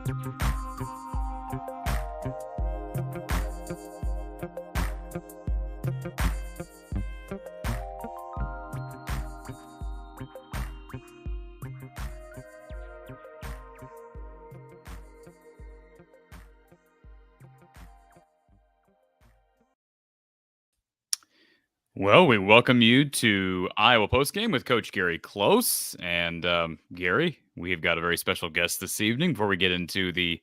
Well, we welcome you to Iowa Postgame with Coach Gary Close. And Gary, we've got a very special guest this evening before we get into the,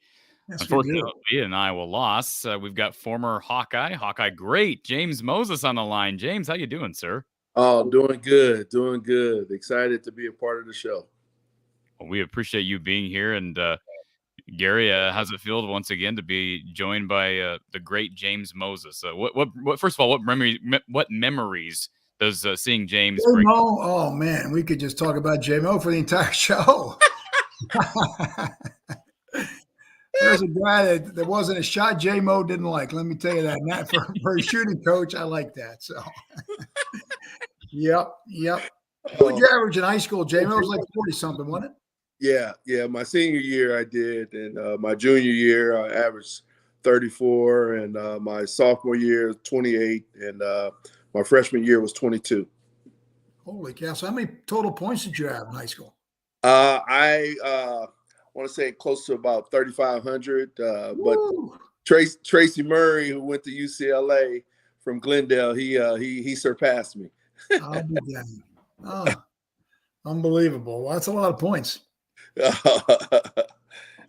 unfortunately, an Iowa loss. We've got former Hawkeye great, James Moses on the line. James, how you doing, sir? Oh, doing good. Excited to be a part of the show. Well, we appreciate you being here. And Gary, how's it feel once again to be joined by the great James Moses? What? First of all, what memories does seeing James bring? Oh man, we could just talk about JMO for the entire show. There's a guy that wasn't a shot JMO didn't like. Let me tell you that. Not for a shooting coach, I like that. So, yep. What did you average in high school, JMO? It was like 40-something, wasn't it? Yeah. My senior year I did, and my junior year I averaged 34, and my sophomore year 28, and my freshman year was 22. Holy cow! So how many total points did you have in high school? I want to say close to about 3,500. But Tracy Murray, who went to UCLA from Glendale, he surpassed me. I'll be damned. Oh, unbelievable! Well, that's a lot of points. Well,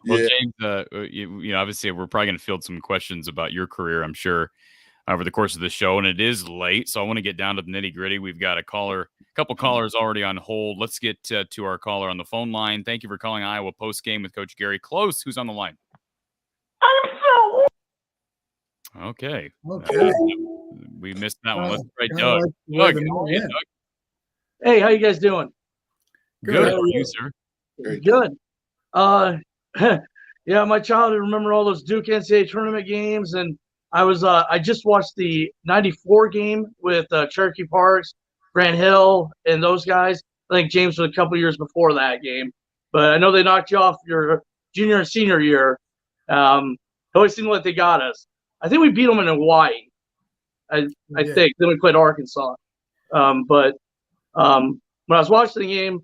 James, obviously we're probably going to field some questions about your career, I'm sure, over the course of the show, and it is late, so I want to get down to the nitty gritty. We've got a couple callers already on hold. Let's get to our caller on the phone line. Thank you for calling Iowa Postgame with Coach Gary Close. Who's on the line? Okay. We missed that one. Let's try Doug. Doug. Hey, how you guys doing? Good. How are you, sir? Good. Yeah, my childhood, remember all those Duke NCAA tournament games, and I just watched the 94 game with Cherokee Parks, Grant Hill, and those guys. I think James was a couple years before that game, but I know they knocked you off your junior and senior year. It always seemed like they got us. I think we beat them in Hawaii. I think. Then we played Arkansas. But when I was watching the game,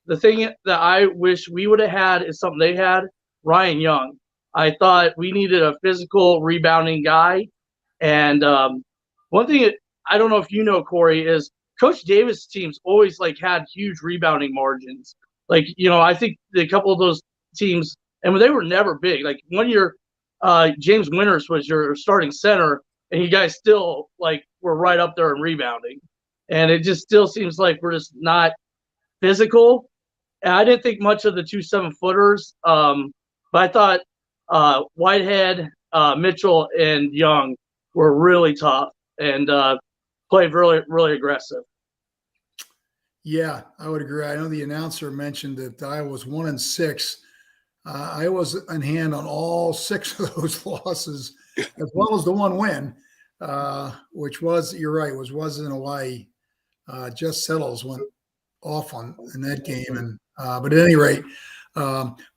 the thing that I wish we would have had is something they had, Ryan Young. I thought we needed a physical rebounding guy. And one thing I don't know if you know, Corey, is Coach Davis' teams always had huge rebounding margins. I think a couple of those teams, and they were never big. Like one year, James Winters was your starting center, and you guys still were right up there in rebounding. And it just still seems like we're just not physical. And I didn't think much of the 2 7-footers, but I thought Whitehead, Mitchell, and Young were really tough and played really, really aggressive. Yeah, I would agree. I know the announcer mentioned that Iowa was 1-6. I was in hand on all 6 of those losses, as well as the one win, which was, you're right, was in Hawaii. Just Settles went off in that game, and but at any rate,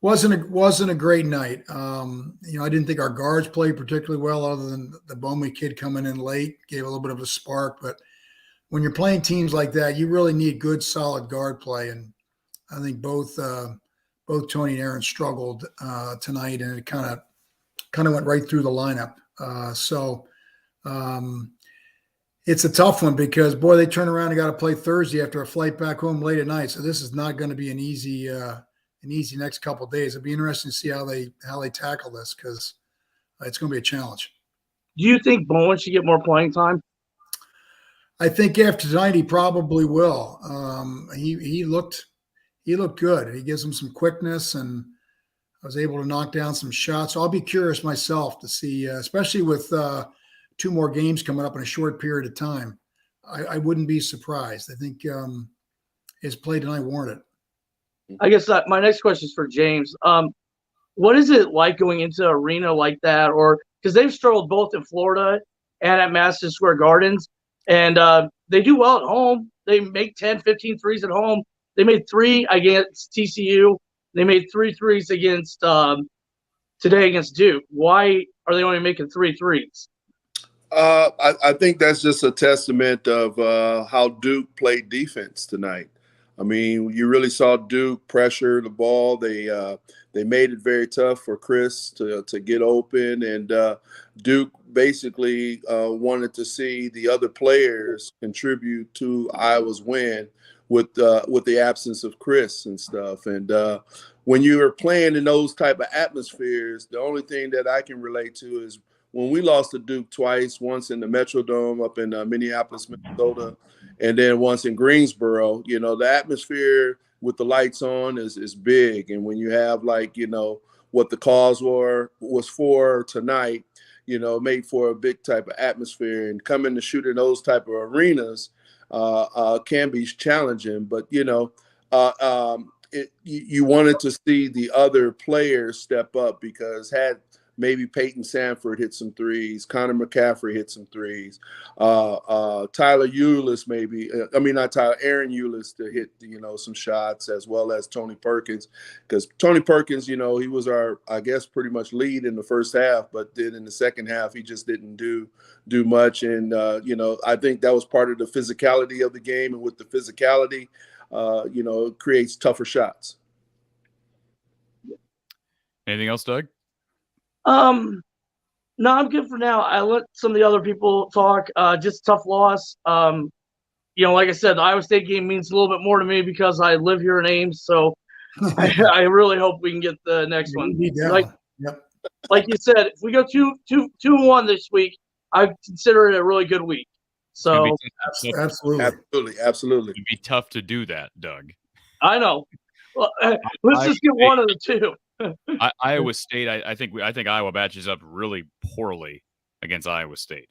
wasn't a great night. I didn't think our guards played particularly well, other than the Bowman kid coming in late gave a little bit of a spark. But when you're playing teams like that, you really need good, solid guard play, and I think both Tony and Aaron struggled tonight, and it kind of went right through the lineup. It's a tough one because, boy, they turn around and got to play Thursday after a flight back home late at night. So this is not going to be an easy next couple of days. It'll be interesting to see how they tackle this, because it's going to be a challenge. Do you think Bowen should get more playing time? I think after tonight he probably will. He looked good. He gives him some quickness, and I was able to knock down some shots. So I'll be curious myself to see, especially with 2 more games coming up in a short period of time. I wouldn't be surprised. I think his play tonight warranted. I guess my next question is for James. What is it like going into an arena like that? Or because they've struggled both in Florida and at Madison Square Gardens, and they do well at home. They make 10, 15 threes at home. They made 3 against TCU. They made 3 threes against today against Duke. Why are they only making 3 threes? I think that's just a testament of how Duke played defense tonight. I mean, you really saw Duke pressure the ball. They made it very tough for Chris to get open, and Duke basically wanted to see the other players contribute to Iowa's win with the absence of Chris and stuff. And when you are playing in those type of atmospheres, the only thing that I can relate to is when we lost to Duke twice, once in the Metrodome up in Minneapolis, Minnesota, and then once in Greensboro. You know, the atmosphere with the lights on is big. And when you have, like, you know, what the cause was for tonight, you know, made for a big type of atmosphere. And coming to shoot in those type of arenas can be challenging. But, you know, you wanted to see the other players step up, because had maybe Peyton Sanford hit some threes, Connor McCaffrey hit some threes, Tyler Ulis Aaron Ulis to hit, you know, some shots, as well as Tony Perkins, because Tony Perkins, you know, he was our, I guess, pretty much lead in the first half, but then in the second half he just didn't do much. And you know, I think that was part of the physicality of the game, and with the physicality, you know, it creates tougher shots. Anything else, Doug? No, I'm good for now. I let some of the other people talk. Just a tough loss. You know, like I said, the Iowa State game means a little bit more to me because I live here in Ames. So I really hope we can get the next one. Like you said, if we go 2-1 this week, I consider it a really good week. So absolutely. It'd be tough to do that, Doug. I know. Well, let's just get one of the two. Iowa State, I think Iowa matches up really poorly against Iowa State.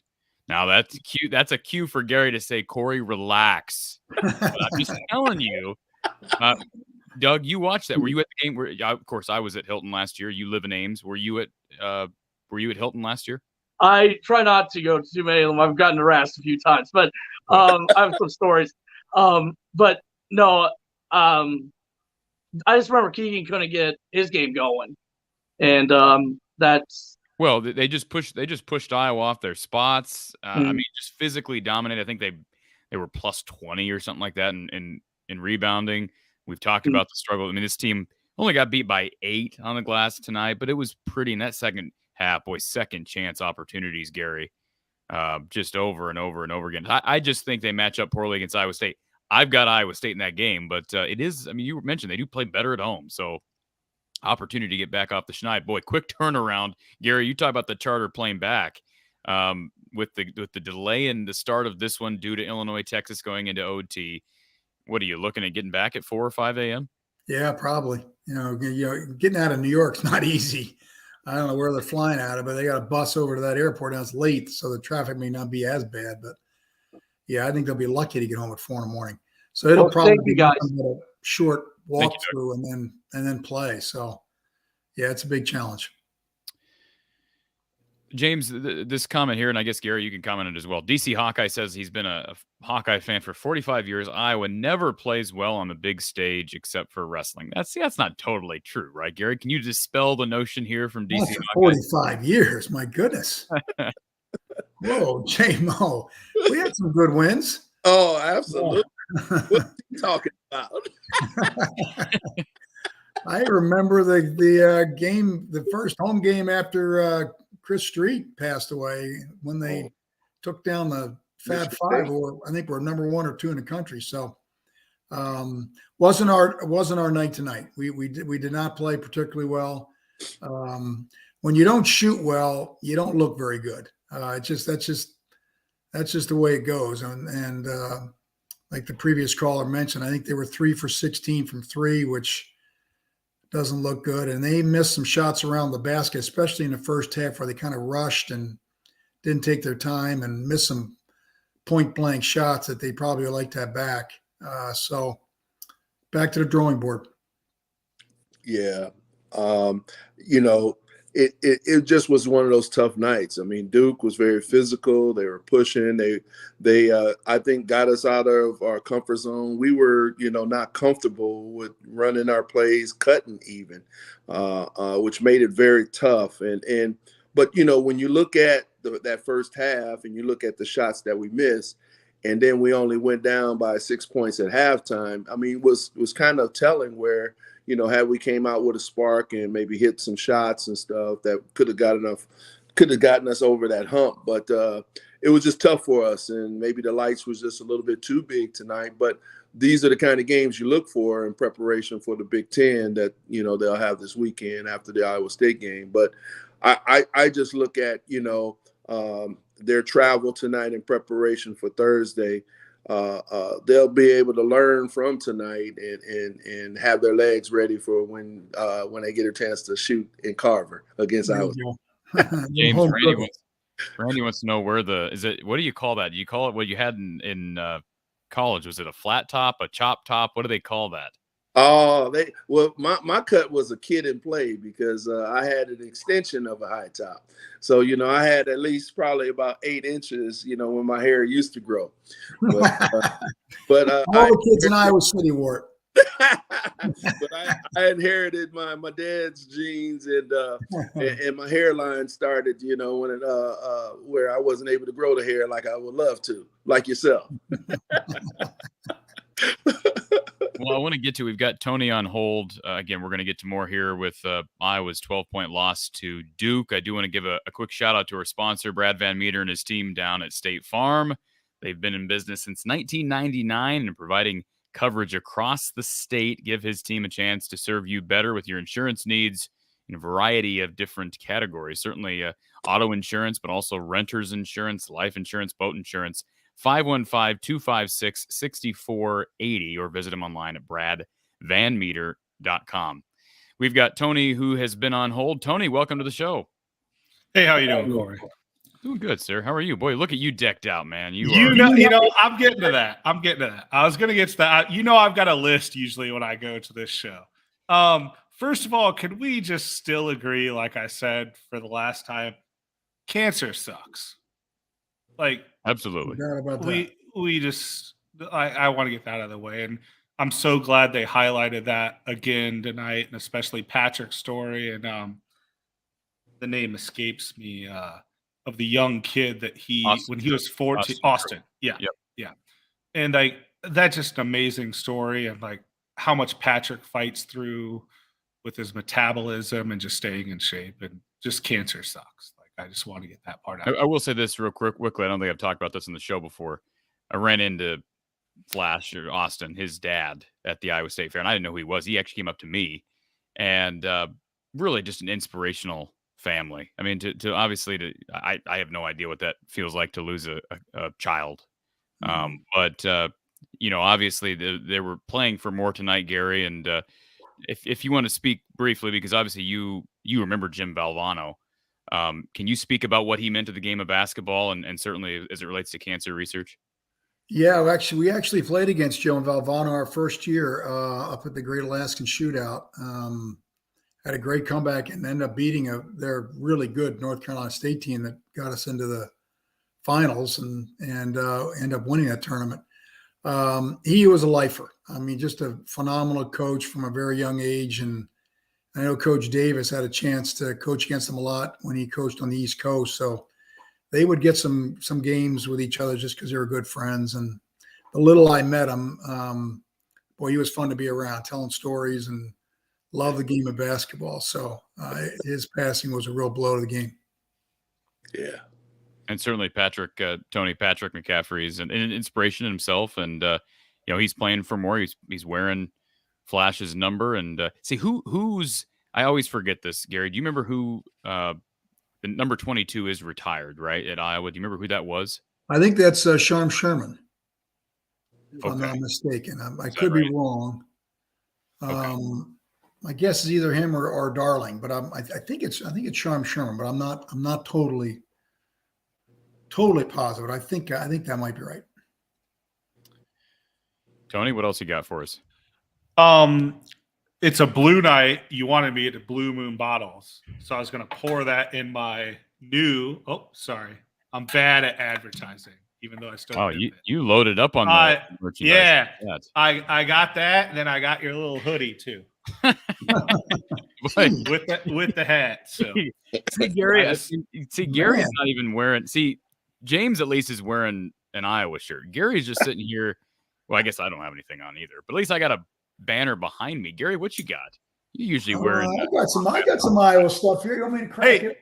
Now that's cute. That's a cue for Gary to say, Corey, relax. But I'm just telling you, Doug, you watched that. Were you at the game? Of course, I was at Hilton last year. You live in Ames. Were you at Hilton last year? I try not to go to too many of them. I've gotten harassed a few times, but I have some stories. But no, I just remember Keegan couldn't get his game going, and that's well. They just pushed Iowa off their spots. I mean, just physically dominated. I think they were plus 20 or something like that in rebounding. We've talked about the struggle. I mean, this team only got beat by 8 on the glass tonight, but it was pretty in that second half. Boy, second chance opportunities, Gary, just over and over and over again. I just think they match up poorly against Iowa State. I've got Iowa State in that game, but it is, I mean, you mentioned they do play better at home. So opportunity to get back off the schneid. Boy, quick turnaround. Gary, you talk about the Charter playing back with the delay in the start of this one due to Illinois, Texas going into OT. What are you looking at, getting back at 4 or 5 a.m.? Yeah, probably. You know, getting out of New York's not easy. I don't know where they're flying out of, but they got a bus over to that airport, and it's late, so the traffic may not be as bad. But yeah, I think they'll be lucky to get home at 4 in the morning. So it'll probably be a short walkthrough and then play. So yeah, it's a big challenge. James, this comment here, and I guess, Gary, you can comment on it as well. DC Hawkeye says he's been a Hawkeye fan for 45 years. Iowa never plays well on the big stage except for wrestling. That's not totally true, right, Gary? Can you dispel the notion here from DC Hawkeye? 45 years, my goodness. Whoa, J-Mo. We had some good wins. Oh, absolutely. What are you talking about? I remember the game, the first home game after Chris Street passed away, when they took down the Fab Five, or I think we're number 1 or 2 in the country. So wasn't our night tonight. We did not play particularly well. When you don't shoot well, you don't look very good. That's just the way it goes. And like the previous caller mentioned, I think they were 3 for 16 from 3, which doesn't look good. And they missed some shots around the basket, especially in the first half, where they kind of rushed and didn't take their time and missed some point blank shots that they probably would like to have back. So back to the drawing board. Yeah. You know, it just was one of those tough nights. I mean, Duke was very physical. They were pushing. They I think got us out of our comfort zone. We were, not comfortable with running our plays, cutting even, which made it very tough. But when you look at that first half and you look at the shots that we missed, and then we only went down by 6 points at halftime. I mean, was kind of telling where, had we came out with a spark and maybe hit some shots and stuff that could have gotten us over that hump. But it was just tough for us, and maybe the lights was just a little bit too big tonight. But these are the kind of games you look for in preparation for the Big Ten that, they'll have this weekend after the Iowa State game. But I just look at, their travel tonight in preparation for Thursday. They'll be able to learn from tonight and have their legs ready for when they get a chance to shoot in Carver against Iowa. James, Randy wants to know what do you call that? Do you call it what you had in college? Was it a flat top, a chop top? What do they call that? Oh, my cut was a kid and play because I had an extension of a high top. So, I had at least probably about 8 inches, when my hair used to grow. But all the kids in Iowa City wore it. But I inherited my dad's genes, and my hairline started, when where I wasn't able to grow the hair like I would love to, like yourself. Well, I want to get to, we've got Tony on hold. Again, we're going to get to more here with Iowa's 12-point loss to Duke. I do want to give a quick shout out to our sponsor, Brad Van Meter and his team down at State Farm. They've been in business since 1999 and providing coverage across the state. Give his team a chance to serve you better with your insurance needs in a variety of different categories. Certainly auto insurance, but also renter's insurance, life insurance, boat insurance. 515-256-6480 or visit him online at bradvanmeter.com. We've got Tony who has been on hold. Tony, welcome to the show. Hey, how you doing, Corey? Doing good, sir. How are you? Boy, look at you decked out, man. I'm getting to that. I was going to get to that. I've got a list usually when I go to this show. First of all, can we just still agree, like I said for the last time, cancer sucks. Like, absolutely. I want to get that out of the way. And I'm so glad they highlighted that again tonight, and especially Patrick's story. And the name escapes me of the young kid that when he was 14, Austin. Yeah. Yep. Yeah. And that's just an amazing story. And like how much Patrick fights through with his metabolism and just staying in shape, and just cancer sucks. I just want to get that part out. I will say this real quickly. I don't think I've talked about this in the show before. I ran into Flash or Austin, his dad, at the Iowa State Fair, and I didn't know who he was. He actually came up to me, and really just an inspirational family. I mean, to obviously I have no idea what that feels like to lose a child, but obviously they were playing for more tonight, Gary. And if you want to speak briefly, because obviously you remember Jim Valvano. Can you speak about what he meant to the game of basketball and certainly as it relates to cancer research? Yeah, we actually played against Joe and Valvano our first year up at the Great Alaskan Shootout. Had a great comeback and ended up beating their really good North Carolina State team that got us into the finals and end up winning that tournament. He was a lifer. I mean, just a phenomenal coach from a very young age. And I know Coach Davis had a chance to coach against him a lot when he coached on the East Coast. So they would get some games with each other just because they were good friends. And the little I met him, boy, he was fun to be around, telling stories, and loved the game of basketball. So his passing was a real blow to the game. Yeah. And certainly Patrick McCaffrey is an inspiration in himself. And, he's playing for more. He's wearing Flash's number. And see who's I always forget this, Gary. Do you remember who the number 22 is retired, right, at Iowa? Do you remember who that was? I think that's Sharm Sherman, if okay. I'm not mistaken. I could be wrong. Okay. My guess is either him or Darling, but I think it's Sharm Sherman, but I'm not totally positive. I think that might be right. Tony, what else you got for us? it's a blue night. You wanted me at Blue Moon bottles. So I was going to pour that in my new, sorry. I'm bad at advertising, even though I still you loaded up on the merchandise. Yeah. I got that, and then I got your little hoodie too. with the hat. So see, Gary, Gary's not even wearing. See, James at least is wearing an Iowa shirt. Gary's just sitting here. Well, I guess I don't have anything on either, but at least I got a banner behind me. Gary, what you got? You usually wearing. I got some Iowa stuff here. You want me to crack it?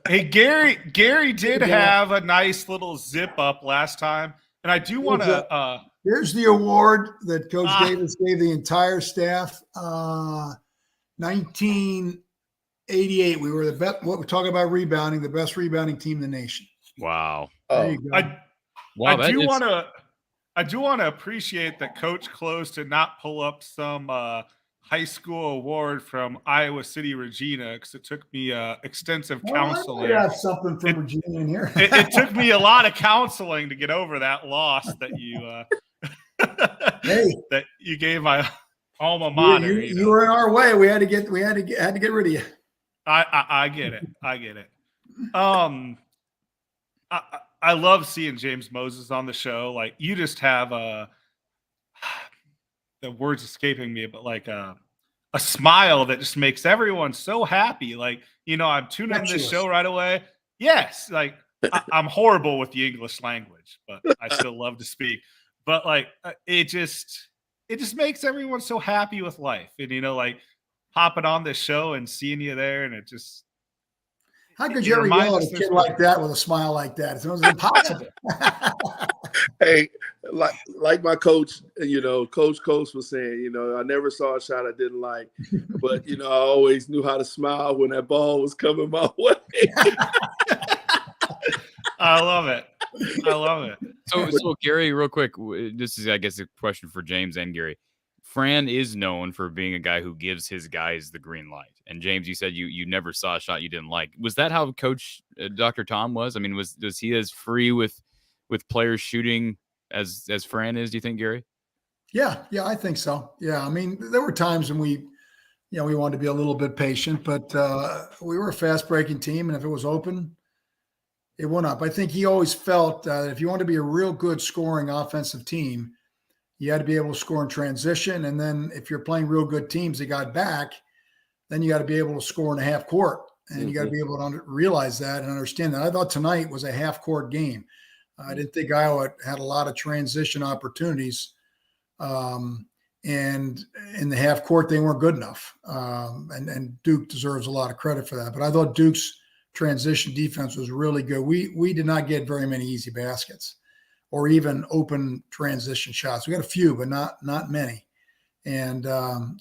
Hey, Gary did have a nice little zip up last time, and I do want to. Here's the award that Coach Davis gave the entire staff. 1988, we were the best. What we're talking about rebounding, the best rebounding team in the nation. Wow. There you go. I do want to appreciate that Coach Close did not pull up some high school award from Iowa City, Regina, because it took me extensive counseling. I have something from Regina in here. it took me a lot of counseling to get over that loss that you that you gave my alma mater. You were in our way. We had to get rid of you. I get it. I love seeing James Moses on the show. Like, you just have the words escaping me, but like a smile that just makes everyone so happy. Like, I'm tuning in this show right away. Yes, like I'm horrible with the English language, but I still love to speak. But like, it just makes everyone so happy with life, and like hopping on this show and seeing you there, and it just. How could you ever yell at a kid like that with a smile like that? It was impossible. Hey, like my coach, Coach Coast was saying, I never saw a shot I didn't like, but I always knew how to smile when that ball was coming my way. I love it. So Gary, real quick, this is, I guess, a question for James and Gary. Fran is known for being a guy who gives his guys the green light. And James, you said you never saw a shot you didn't like. Was that how Coach Dr. Tom was? I mean, was he as free with players shooting as Fran is? Do you think, Gary? Yeah, I think so. Yeah, I mean, there were times when we wanted to be a little bit patient, but we were a fast-breaking team, and if it was open, it went up. I think he always felt that if you want to be a real good scoring offensive team, you had to be able to score in transition. And then if you're playing real good teams that got back, then you got to be able to score in a half court. And you got to be able to realize that and understand that. I thought tonight was a half court game. I didn't think Iowa had a lot of transition opportunities. And in the half court, they weren't good enough. And Duke deserves a lot of credit for that. But I thought Duke's transition defense was really good. We did not get very many easy baskets or even open transition shots. We got a few, but not many. And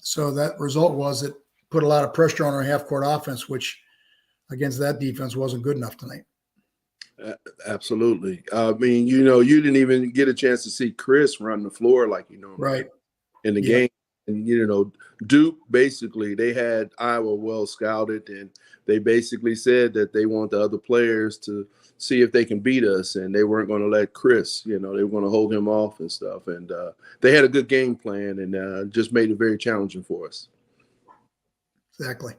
so that result was it put a lot of pressure on our half-court offense, which against that defense wasn't good enough tonight. Absolutely. I mean, you didn't even get a chance to see Chris run the floor like right in the game. And, Duke, basically, they had Iowa well scouted, and they basically said that they want the other players to see if they can beat us, and they weren't going to let Chris, they were going to hold him off and stuff. And they had a good game plan, and just made it very challenging for us. Exactly.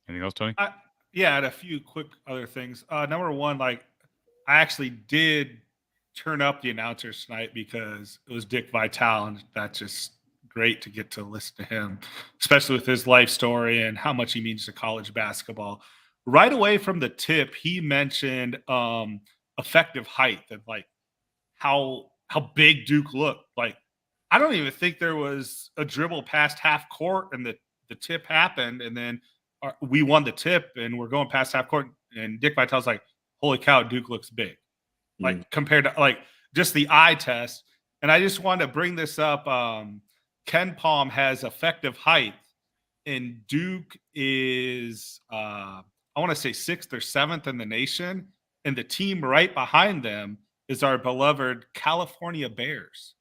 Anything else, Tony? I had a few quick other things. Number one, I actually did turn up the announcers tonight because it was Dick Vitale, and that's just great to get to listen to him, especially with his life story and how much he means to college basketball. Right away from the tip, he mentioned effective height and how big Duke looked. I don't even think there was a dribble past half court, and the tip happened, and then we won the tip, and we're going past half court, and Dick Vitale's like, "Holy cow, Duke looks big," compared to just the eye test. And I just wanted to bring this up. Ken Palm has effective height, and Duke is I want to say 6th or 7th in the nation, and the team right behind them is our beloved California Bears.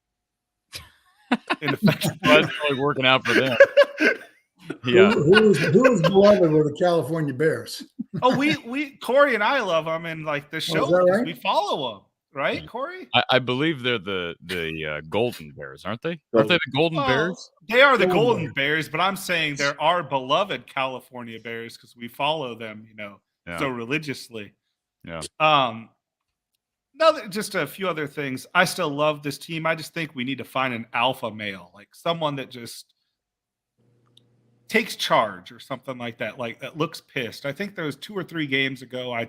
In effect, that's really working out for them. Yeah, who's beloved with the California Bears? Oh, we Corey and I love them, and the show right? we follow them. right, Corey? I believe they're the Golden Bears, aren't they? Aren't they the Golden Bears? They are the Golden Golden Bears, but I'm saying they're our beloved California Bears because we follow them, so religiously. Yeah. Just a few other things. I still love this team. I just think we need to find an alpha male, like someone that just takes charge or something like that, like that looks pissed. I think there was 2 or 3 games ago I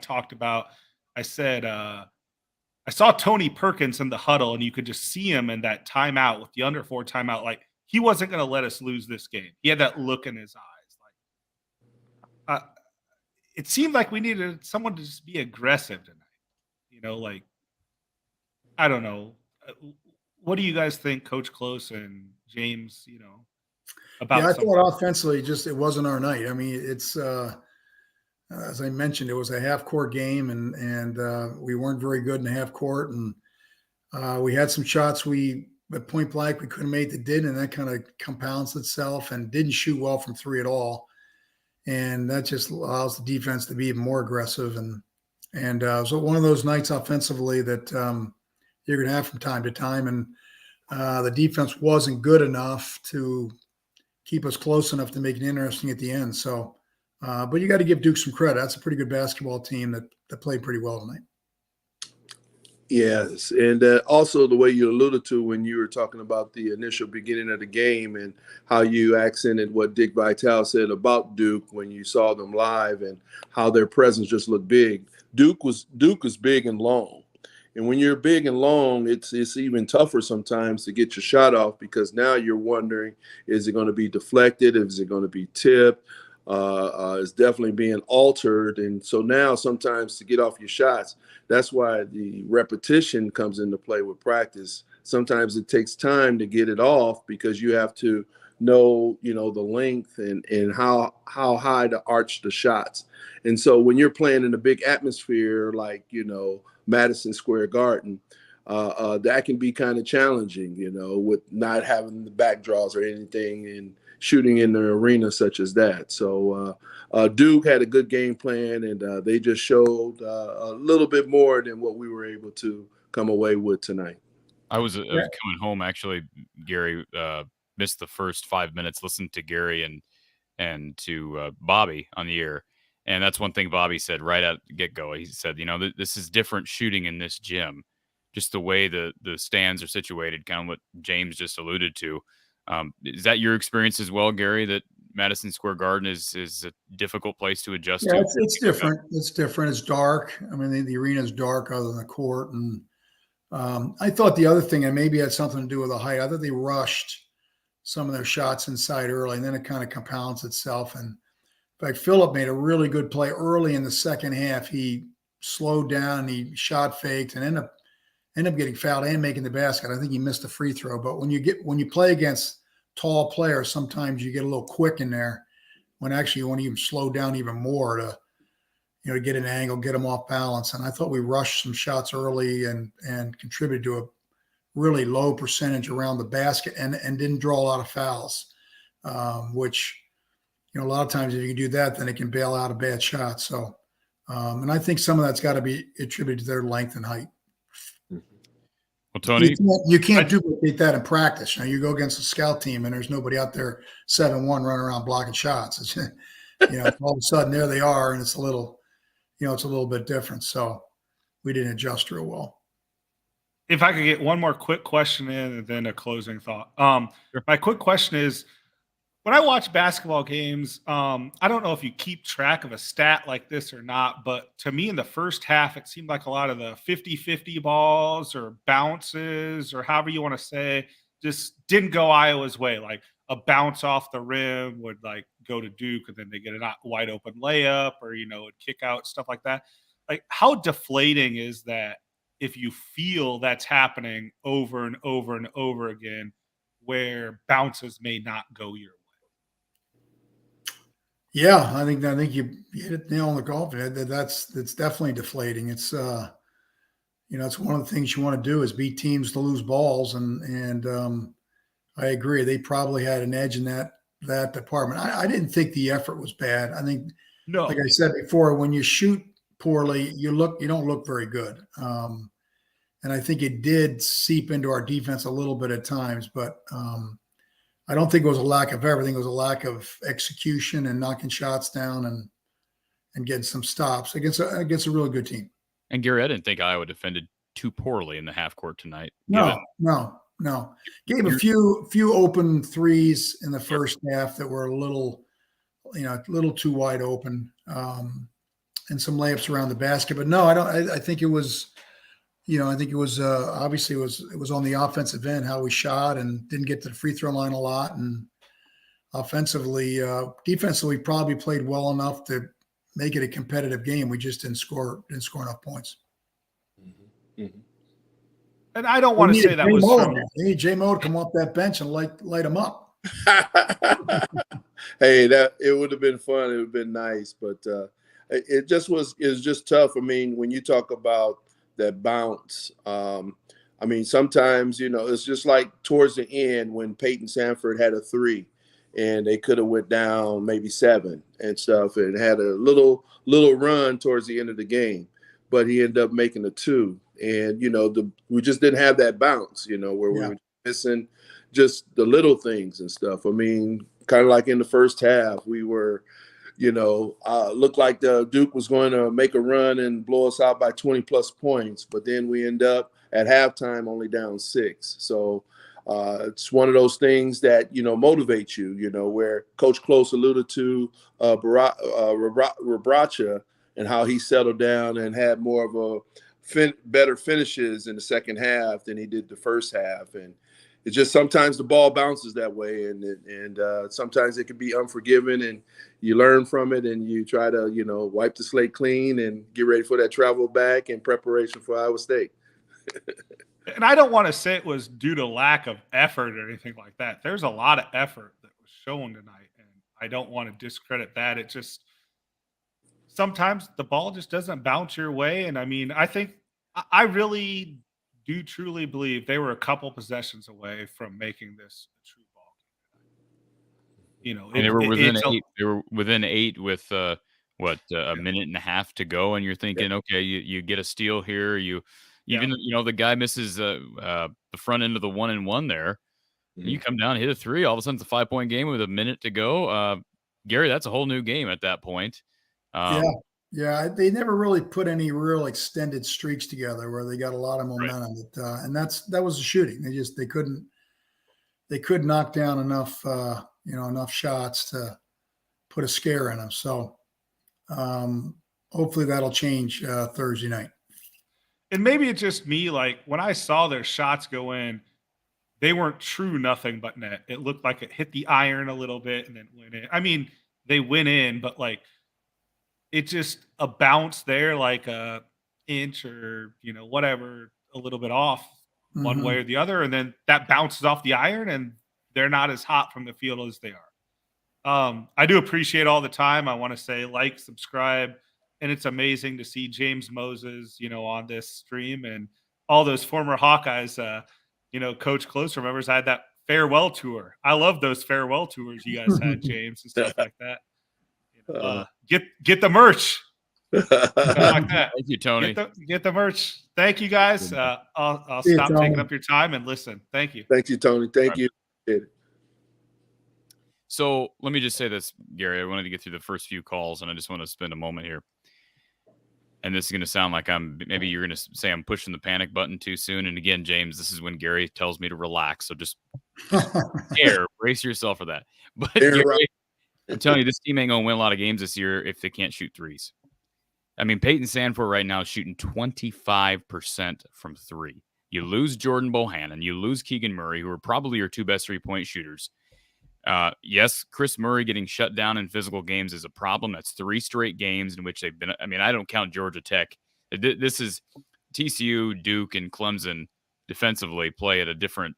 said, I saw Tony Perkins in the huddle, and you could just see him in that timeout with the under 4 timeout. Like, he wasn't going to let us lose this game. He had that look in his eyes. Like, it seemed like we needed someone to just be aggressive tonight. Like, I don't know. What do you guys think, Coach Close and James, about I thought offensively, it wasn't our night. I mean, it's as I mentioned, it was a half-court game, and we weren't very good in the half court, and we had some shots at point blank we couldn't make that did, and that kind of compounds itself, and didn't shoot well from 3 at all, and that just allows the defense to be even more aggressive, and so one of those nights offensively that you're going to have from time to time, and the defense wasn't good enough to keep us close enough to make it interesting at the end. So, but you got to give Duke some credit. That's a pretty good basketball team that played pretty well tonight. Yes, and also the way you alluded to when you were talking about the initial beginning of the game and how you accented what Dick Vitale said about Duke when you saw them live and how their presence just looked big. Duke was big and long. And when you're big and long, it's even tougher sometimes to get your shot off because now you're wondering, is it going to be deflected? Is it going to be tipped? It's definitely being altered. And so now sometimes to get off your shots, that's why the repetition comes into play with practice. Sometimes it takes time to get it off because you have to know, the length and how high to arch the shots. And so when you're playing in a big atmosphere like, Madison Square Garden, that can be kind of challenging, with not having the backdraws or anything and shooting in the arena such as that. So Duke had a good game plan, and they just showed a little bit more than what we were able to come away with tonight. I was coming home, actually, Gary, missed the first 5 minutes, listened to Gary and to Bobby on the air. And that's one thing Bobby said right at the get-go. He said, this is different shooting in this gym. Just the way the stands are situated, kind of what James just alluded to. Is that your experience as well, Gary, that Madison Square Garden is a difficult place to adjust to? It's different. It's different. It's dark. I mean, the arena is dark other than the court. And I thought the other thing, and maybe it had something to do with the height, I thought they rushed some of their shots inside early, and then it kind of compounds itself. And in fact, Phillip made a really good play early in the second half. He slowed down, he shot faked, and ended up getting fouled and making the basket. I think he missed a free throw. But when you play against tall players, sometimes you get a little quick in there when actually you want to even slow down even more to get an angle, get them off balance. And I thought we rushed some shots early and contributed to a really low percentage around the basket and didn't draw a lot of fouls, which, a lot of times if you can do that, then it can bail out a bad shot. So, and I think some of that's got to be attributed to their length and height. Well, Tony, you can't duplicate that in practice. You go against a scout team and there's nobody out there 7-1 running around blocking shots. It's, all of a sudden there they are, and it's a little bit different. So we didn't adjust real well. If I could get one more quick question in and then a closing thought. Sure. My quick question is, when I watch basketball games, I don't know if you keep track of a stat like this or not, but to me in the first half, it seemed like a lot of the 50-50 balls or bounces or however you want to say just didn't go Iowa's way. Like a bounce off the rim would go to Duke and then they get a wide open layup or, it'd kick out, stuff like that. Like, how deflating is that if you feel that's happening over and over and over again where bounces may not go your way? Yeah, I think you hit it nail on the golf. That's definitely deflating. It's it's one of the things you want to do is beat teams to lose balls, and I agree. They probably had an edge in that department. I didn't think the effort was bad. I think, like I said before, when you shoot poorly, you don't look very good. And And I think it did seep into our defense a little bit at times, but I don't think it was a lack of everything. It was a lack of execution and knocking shots down and getting some stops against a really good team. And Gary, I didn't think Iowa defended too poorly in the half court tonight. No. Gave a few open threes in the first half that were a little too wide open, and some layups around the basket. But no, I don't. I think it was, obviously it was on the offensive end how we shot and didn't get to the free throw line a lot, and defensively probably played well enough to make it a competitive game. We just didn't score enough points. Mm-hmm. Mm-hmm. And I don't want to say that was from. They need J-Mo to come off that bench and light them up. Hey, it would have been fun. It would have been nice, but it was just tough. I mean, when you talk about that bounce, I mean, sometimes, it's just like towards the end when Peyton Sanford had a 3 and they could have went down maybe 7 and stuff and had a little run towards the end of the game, but he ended up making a 2. And, we just didn't have that bounce, where we were missing just the little things and stuff. I mean, kind of like in the first half, we were, looked like the Duke was going to make a run and blow us out by 20 plus points. But then we end up at halftime only down 6. So it's one of those things that, motivates you, where Coach Close alluded to Rabracha and how he settled down and had more of a better finishes in the second half than he did the first half. And it's just sometimes the ball bounces that way, and sometimes it can be unforgiving, and you learn from it and you try to, wipe the slate clean and get ready for that travel back in preparation for Iowa State. And I don't want to say it was due to lack of effort or anything like that. There's a lot of effort that was shown tonight, and I don't want to discredit that. It just sometimes the ball just doesn't bounce your way. And I mean, I really do truly believe they were a couple possessions away from making this a true ball game. And they were within 8. They were within 8 with a minute and a half to go, and you're thinking, okay, you get a steal here. Even the guy misses the front end of the 1-and-1 there. Mm-hmm. You come down, hit a 3. All of a sudden, it's a 5-point game with a minute to go. Gary, that's a whole new game at that point. Yeah, they never really put any real extended streaks together where they got a lot of momentum. Right. And that was the shooting. They couldn't knock down enough shots to put a scare in them. So hopefully that'll change Thursday night. And maybe it's just me. Like when I saw their shots go in, they weren't true nothing but net. It looked like it hit the iron a little bit and then went in. I mean, they went in, but like, it just a bounce there, like a inch or, whatever, a little bit off one way or the other. And then that bounces off the iron and they're not as hot from the field as they are. I do appreciate all the time. I want to say like, subscribe. And it's amazing to see James Moses, on this stream and all those former Hawkeyes, Coach Close remembers I had that farewell tour. I love those farewell tours you guys had, James, and stuff like that. Get the merch. Like that. Thank you, Tony. Get the merch. Thank you, guys. I'll stop taking up your time and listen. Thank you. Thank you, Tony. Thank you. So let me just say this, Gary. I wanted to get through the first few calls, and I just want to spend a moment here. And this is going to sound like maybe you're going to say I'm pushing the panic button too soon. And again, James, this is when Gary tells me to relax. So just brace yourself for that. But Gary, I'm telling you, this team ain't going to win a lot of games this year if they can't shoot threes. I mean, Peyton Sanford right now is shooting 25% from 3. You lose Jordan Bohannon. You lose Keegan Murray, who are probably your 2 best 3-point shooters. Yes, Chris Murray getting shut down in physical games is a problem. That's 3 straight games in which they've been. I mean, I don't count Georgia Tech. This is TCU, Duke, and Clemson defensively play at a different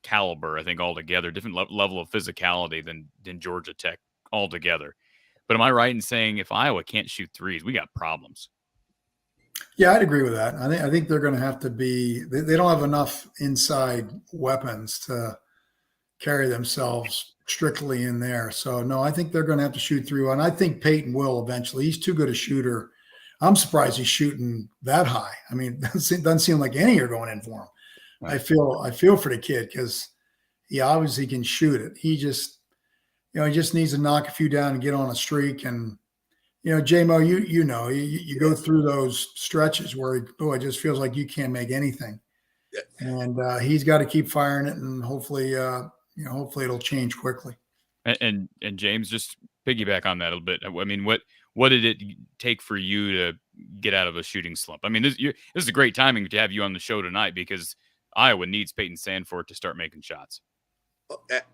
caliber, I think, altogether, different level of physicality than Georgia Tech altogether. But am I right in saying if Iowa can't shoot threes, we got problems? Yeah, I'd agree with that. I think they're going to have to be. They don't have enough inside weapons to carry themselves strictly in there. So no, I think they're going to have to shoot through, and I think Peyton will eventually. He's too good a shooter. I'm surprised he's shooting that high. I mean, it doesn't seem like any are going in for him. Right. I feel for the kid because he obviously can shoot it. He just, he just needs to knock a few down and get on a streak. And, J-Mo, you go through those stretches where it just feels like you can't make anything. Yeah. And he's got to keep firing it, and hopefully it'll change quickly. And James, just piggyback on that a little bit. I mean, what did it take for you to get out of a shooting slump? I mean, this is a great timing to have you on the show tonight because Iowa needs Peyton Sandfort to start making shots.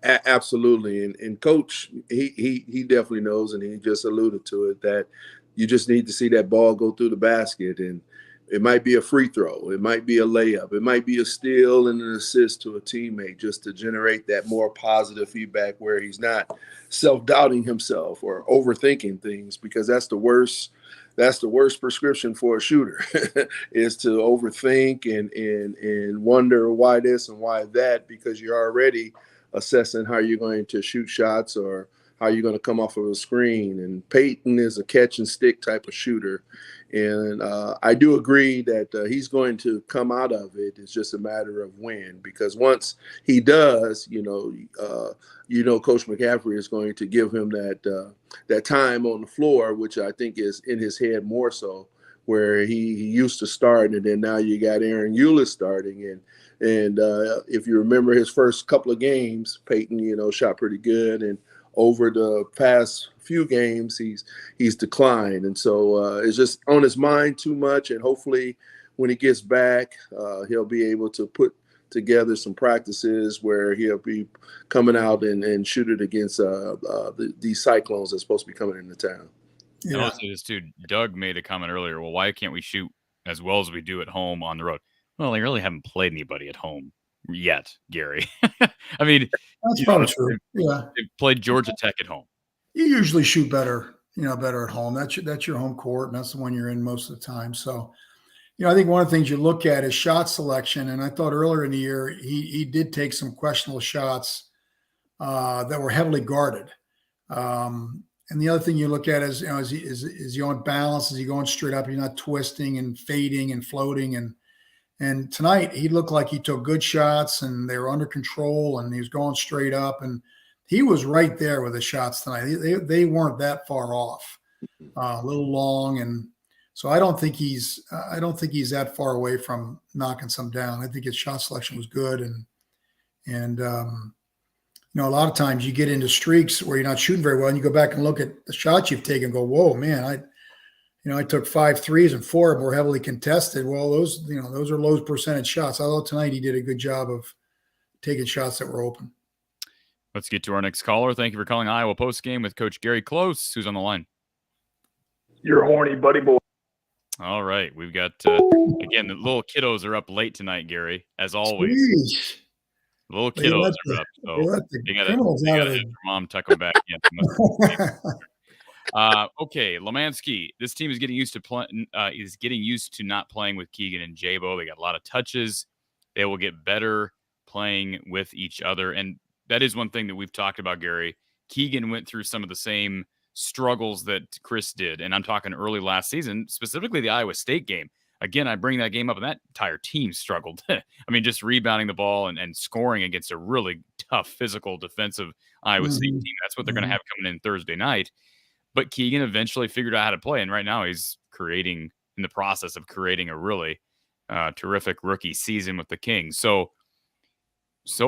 Absolutely. And Coach, he definitely knows, and he just alluded to it, that you just need to see that ball go through the basket. And it might be a free throw. It might be a layup. It might be a steal and an assist to a teammate just to generate that more positive feedback where he's not self-doubting himself or overthinking things, because that's the worst prescription for a shooter is to overthink and wonder why this and why that, because you're already assessing how you're going to shoot shots or how you're going to come off of a screen. And Peyton is a catch and stick type of shooter. And I do agree that he's going to come out of it. It's just a matter of when, because once he does, Coach McCaffrey is going to give him that time on the floor, which I think is in his head more so, where he used to start, and then now you got Aaron Eulis starting. And if you remember his first couple of games, Peyton, shot pretty good, and over the past few games, he's declined. And so it's just on his mind too much. And hopefully when he gets back, he'll be able to put together some practices where he'll be coming out and shoot it against these Cyclones that's supposed to be coming into town. Yeah. I'll say this too. Doug made a comment earlier. Well, why can't we shoot as well as we do at home on the road? Well, they really haven't played anybody at home yet, Gary. I mean, that's probably true. Yeah, they've played Georgia Tech at home. You usually shoot better at home. That's your home court, and that's the one you're in most of the time. So, I think one of the things you look at is shot selection. And I thought earlier in the year he did take some questionable shots that were heavily guarded. And the other thing you look at is he on balance? Is he going straight up? He's not twisting and fading and floating. And tonight he looked like he took good shots and they were under control and he was going straight up, and he was right there with the shots tonight. They weren't that far off, a little long. And so I don't think he's that far away from knocking some down. I think his shot selection was good. And a lot of times you get into streaks where you're not shooting very well and you go back and look at the shots you've taken and go, whoa, man, I took 5 threes and 4 of them were heavily contested. Well, those are low percentage shots. I thought tonight he did a good job of taking shots that were open. Let's get to our next caller. Thank you for calling Iowa Postgame with Coach Gary Close, who's on the line. You're horny, buddy boy. All right. We've got, again, the little kiddos are up late tonight, Gary, as always. Jeez. Little kiddos are up. So you got to have your mom tuck them back in. Okay, Lemansky. This team is getting used to not playing with Keegan and Jabo. They got a lot of touches. They will get better playing with each other. And that is one thing that we've talked about, Gary. Keegan went through some of the same struggles that Chris did. And I'm talking early last season, specifically the Iowa State game. Again, I bring that game up, and that entire team struggled. I mean, just rebounding the ball and scoring against a really tough, physical, defensive Iowa State team. That's what they're going to have coming in Thursday night. But Keegan eventually figured out how to play, and right now he's in the process of creating a really terrific rookie season with the Kings. So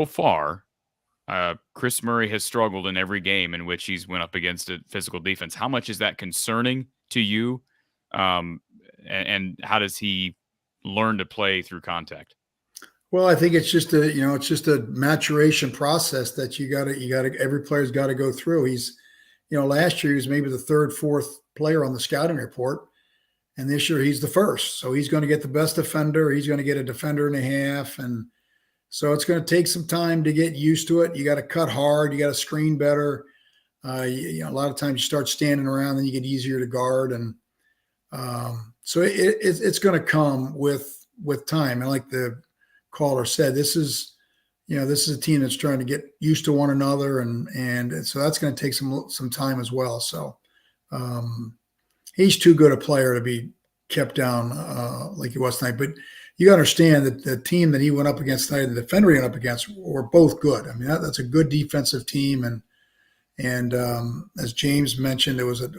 far, Chris Murray has struggled in every game in which he's went up against a physical defense. How much is that concerning to you? And how does he learn to play through contact? Well, I think it's just a maturation process that every player's got to go through. He's, last year he was maybe the 3rd, 4th player on the scouting report. And this year he's the 1st. So he's going to get the best defender. He's going to get a defender and a half. And so it's going to take some time to get used to it. You got to cut hard. You got to screen better. A lot of times you start standing around, then you get easier to guard. And so it's going to come with time. And like the caller said, this is a team that's trying to get used to one another. And so that's going to take some time as well. So he's too good a player to be kept down like he was tonight. But you understand that the team that he went up against tonight, the defender he went up against, were both good. I mean, that's a good defensive team, and as James mentioned, it was a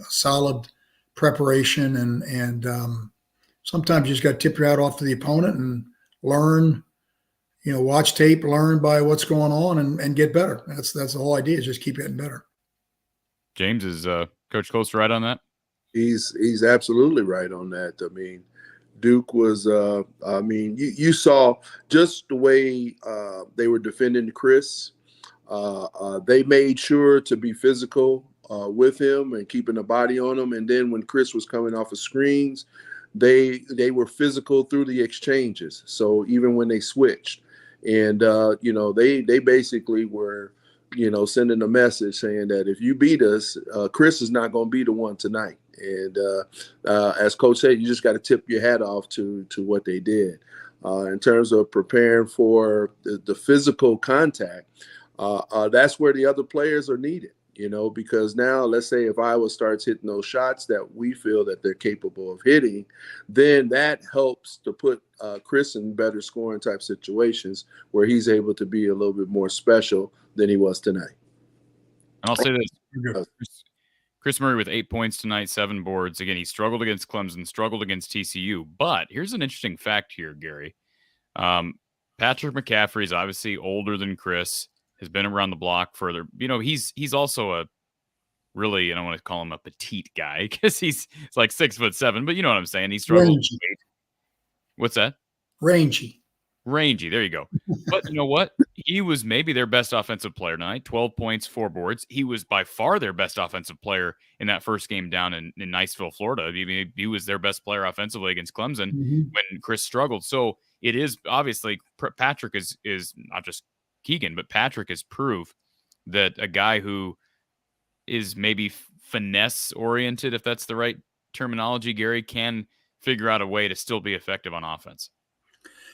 solid preparation, and sometimes you just got to tip your hat off to the opponent and learn. Watch tape, learn by what's going on, and get better. That's the whole idea, is just keep getting better. James, is Coach Close right on that? He's absolutely right on that. I mean, Duke was. You saw just the way they were defending Chris. They made sure to be physical with him and keeping the body on him. And then when Chris was coming off of screens, they were physical through the exchanges. So even when they switched, and they basically were, sending a message saying that if you beat us, Chris is not going to be the one tonight. And as Coach said, you just got to tip your hat off to what they did in terms of preparing for the physical contact. That's where the other players are needed, because now let's say if Iowa starts hitting those shots that we feel that they're capable of hitting, then that helps to put Chris in better scoring type situations where he's able to be a little bit more special than he was tonight. And I'll say this. Chris Murray with 8 points tonight, 7 boards. Again, he struggled against Clemson, struggled against TCU. But here's an interesting fact here, Gary. Patrick McCaffrey is obviously older than Chris, has been around the block further. He's also a really, I don't want to call him a petite guy because he's like 6'7", but you know what I'm saying. He struggles. What's that? Rangy. There you go. But you know what? He was maybe their best offensive player tonight. 12 points, 4 boards. He was by far their best offensive player in that first game down in Niceville, Florida. He was their best player offensively against Clemson when Chris struggled. So it is obviously Patrick is not just Keegan, but Patrick is proof that a guy who is maybe finesse oriented, if that's the right terminology, Gary, can figure out a way to still be effective on offense.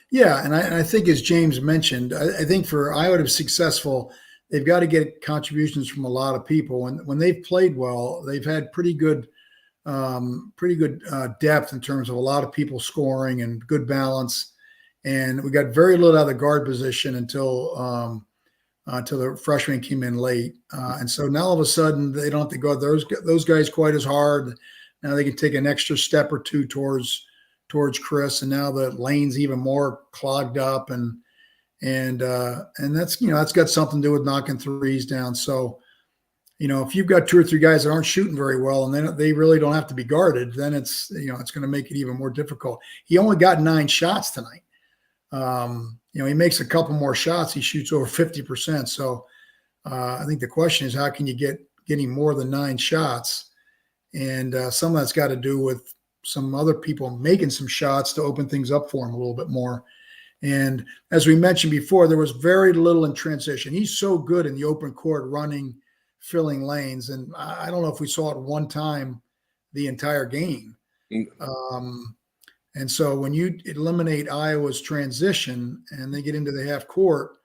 Yeah, and I think, as James mentioned, I think for Iowa to be successful, they've got to get contributions from a lot of people. And when they've played well, they've had pretty good depth in terms of a lot of people scoring and good balance. And we got very little out of the guard position until the freshman came in late. And so now all of a sudden they don't have to guard those guys quite as hard. Now they can take an extra step or two towards Chris, and now the lane's even more clogged up, and that's that's got something to do with knocking threes down. So if you've got 2 or 3 guys that aren't shooting very well, and then they really don't have to be guarded, then it's it's going to make it even more difficult. He only got 9 shots tonight. He makes a couple more shots, he shoots over 50%. So I think the question is, how can you get him more than 9 shots? And some of that's got to do with some other people making some shots to open things up for him a little bit more. And as we mentioned before, there was very little in transition. He's so good in the open court, running, filling lanes. And I don't know if we saw it one time the entire game. And so when you eliminate Iowa's transition and they get into the half court,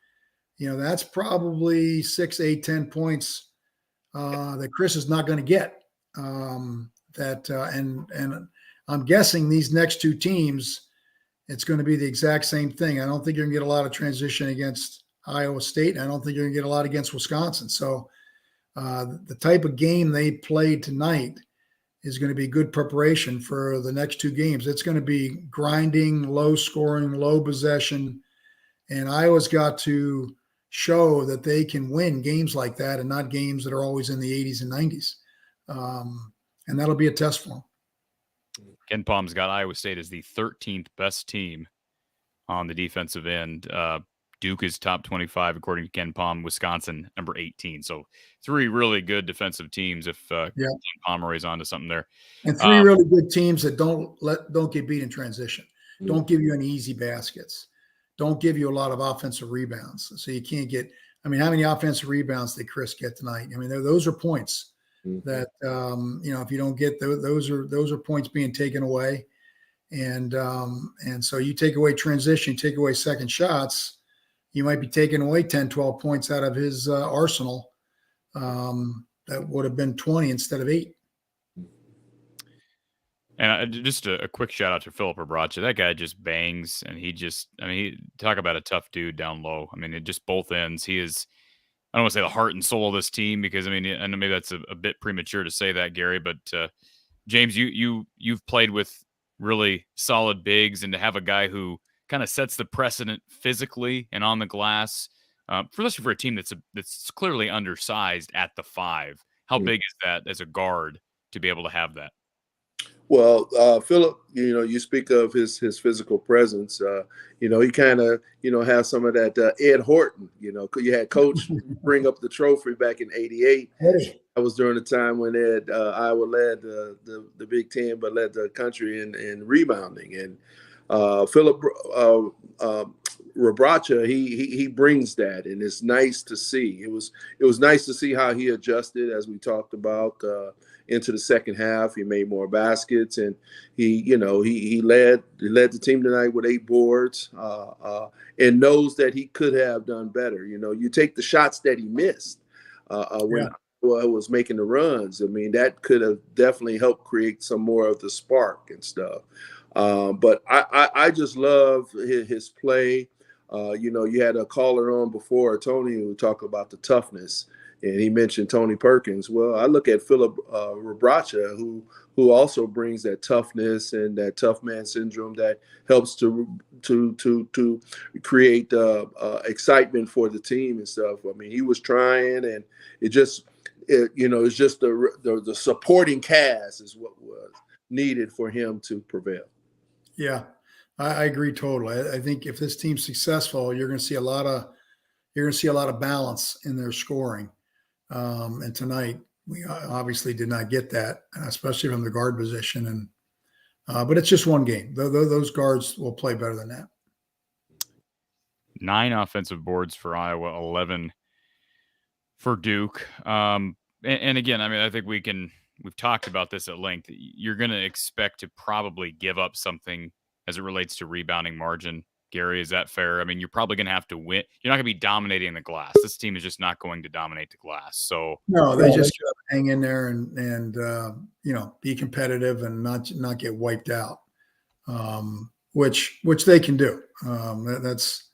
that's probably 6, 8, 10 points that Chris is not going to get. And I'm guessing these next 2 teams, it's going to be the exact same thing. I don't think you're going to get a lot of transition against Iowa State. And I don't think you're going to get a lot against Wisconsin. So the type of game they played tonight is going to be good preparation for the next 2 games. It's going to be grinding, low scoring, low possession. And Iowa's got to show that they can win games like that and not games that are always in the 80s and 90s. And that'll be a test for them. Ken Palm's got Iowa State as the 13th best team on the defensive end. Duke is top 25, according to Ken Palm. Wisconsin, number 18. So 3 really good defensive teams if Ken Palmer on to something there. And 3 really good teams that don't get beat in transition. Don't give you any easy baskets. Don't give you a lot of offensive rebounds. So you can't get – how many offensive rebounds did Chris get tonight? Those are points that, if you don't get those are points being taken away. And so you take away transition, take away second shots, you might be taking away 10, 12 points out of his arsenal. That would have been 20 instead of 8. And just a quick shout out to Philip Rebracha. That guy just bangs, and he talk about a tough dude down low. I mean, it just both ends. He is, I don't want to say the heart and soul of this team, because I mean, I know maybe that's a bit premature to say that, Gary, but James, you've played with really solid bigs, and to have a guy who kind of sets the precedent physically and on the glass, especially for a team that's clearly undersized at the 5. How big is that as a guard to be able to have that? Well, Philip, you speak of his physical presence. He kind of, has some of that Ed Horton. You had Coach bring up the trophy back in '88. That was during the time when Iowa led the Big Ten, but led the country in rebounding. And Philip Rebracha, he brings that, and it's nice to see. It was nice to see how he adjusted, as we talked about, into the second half. He made more baskets, and he led the team tonight with 8 boards, and knows that he could have done better. You take the shots that he missed when Iowa was making the runs. I mean, that could have definitely helped create some more of the spark and stuff. But I just love his play. You had a caller on before, Tony, who talked about the toughness, and he mentioned Tony Perkins. Well, I look at Philip Rebracha, who also brings that toughness and that tough man syndrome that helps to create excitement for the team and stuff. I mean, he was trying, and it's just the supporting cast is what was needed for him to prevail. Yeah, I agree totally. I think if this team's successful, you're going to see a lot of balance in their scoring. And tonight, we obviously did not get that, especially from the guard position. But it's just one game. Those guards will play better than that. 9 offensive boards for Iowa, 11 for Duke. And again, I mean, I think we've talked about this at length. You're going to expect to probably give up something as it relates to rebounding margin. Gary, is that fair? I mean, you're probably going to have to win. You're not going to be dominating the glass. This team is just not going to dominate the glass. So no, they just got to hang in there and be competitive and not get wiped out, which they can do. That's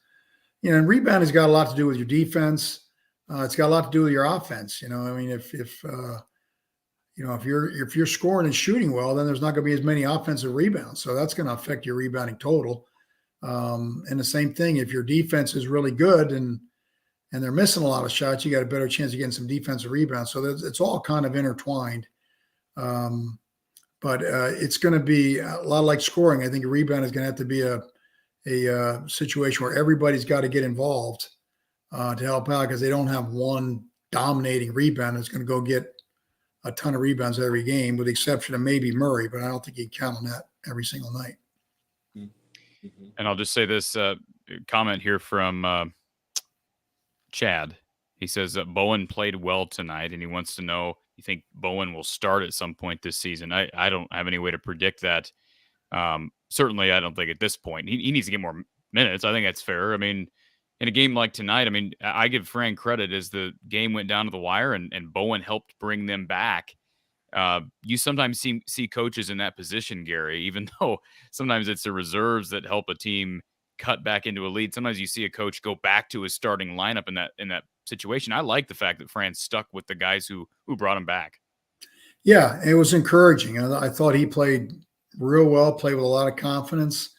and rebounding's got a lot to do with your defense. It's got a lot to do with your offense. I mean, if you're scoring and shooting well, then there's not going to be as many offensive rebounds. So that's going to affect your rebounding total. And the same thing, if your defense is really good and they're missing a lot of shots, you got a better chance of getting some defensive rebounds. So it's all kind of intertwined. But it's going to be a lot like scoring. I think a rebound is going to have to be a situation where everybody's got to get involved to help out, because they don't have one dominating rebound that's going to go get a ton of rebounds every game, with the exception of maybe Murray, but I don't think you can count on that every single night. And I'll just say this comment here from Chad. He says that Bowen played well tonight, and he wants to know, you think Bowen will start at some point this season? I don't have any way to predict that. Certainly, I don't think at this point. He needs to get more minutes. I think that's fair. I mean, in a game like tonight, I mean, I give Frank credit as the game went down to the wire and Bowen helped bring them back. You sometimes see coaches in that position, Gary, even though sometimes it's the reserves that help a team cut back into a lead. Sometimes you see a coach go back to his starting lineup in that situation. I like the fact that Frank stuck with the guys who brought him back. Yeah, it was encouraging. I thought he played real well, played with a lot of confidence.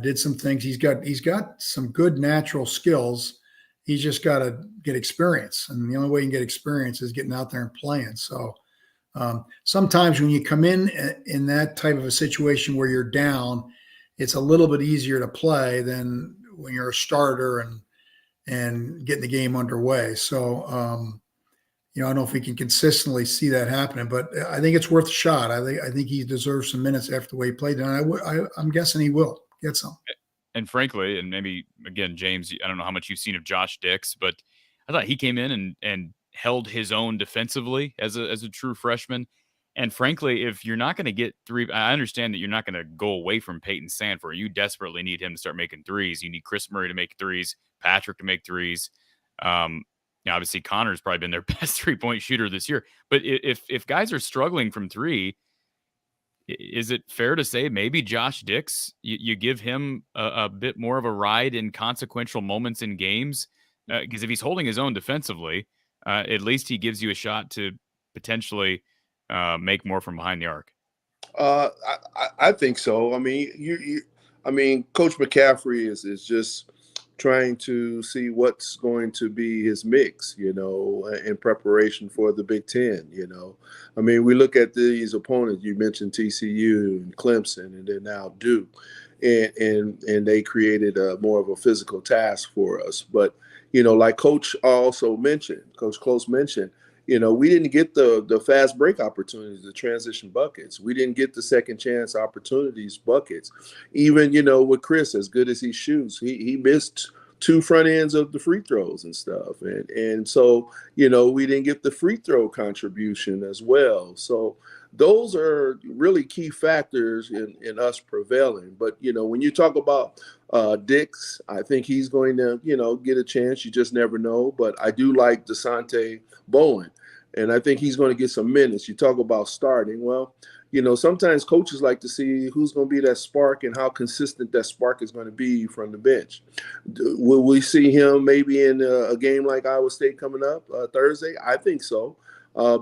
Did some things. He's got some good natural skills. He's just got to get experience, and the only way you can get experience is getting out there and playing. So sometimes when you come in that type of a situation where you're down, it's a little bit easier to play than when you're a starter and getting the game underway. So I don't know if we can consistently see that happening, but I think it's worth a shot. I think he deserves some minutes after the way he played, and I'm guessing he will get some. And frankly, and maybe again, James, I don't know how much you've seen of Josh Dix, but I thought he came in and held his own defensively as a true freshman. And frankly, if you're not going to get three, I understand that you're not going to go away from Peyton Sandford. You desperately need him to start making threes. You need Chris Murray to make threes, Patrick to make threes. Obviously, Connor's probably been their best 3-point shooter this year. But if guys are struggling from three, is it fair to say maybe Josh Dix, you give him a bit more of a ride in consequential moments in games? Because if he's holding his own defensively, at least he gives you a shot to potentially make more from behind the arc. I think so. I mean, I mean, Coach McCaffrey is just trying to see what's going to be his mix, in preparation for the Big Ten. I mean, we look at these opponents. You mentioned TCU and Clemson, and then now Duke, and they created more of a physical task for us. But like Coach Close mentioned, we didn't get the fast break opportunities, the transition buckets. We didn't get the second chance opportunities buckets. Even, with Chris, as good as he shoots, he missed 2 front ends of the free throws and stuff. And so, we didn't get the free throw contribution as well. So those are really key factors in us prevailing. But, when you talk about Dix, I think he's going to, get a chance. You just never know. But I do like DeSante Bowen, and I think he's going to get some minutes. You talk about starting. Well, sometimes coaches like to see who's going to be that spark and how consistent that spark is going to be from the bench. Will we see him maybe in a game like Iowa State coming up Thursday? I think so,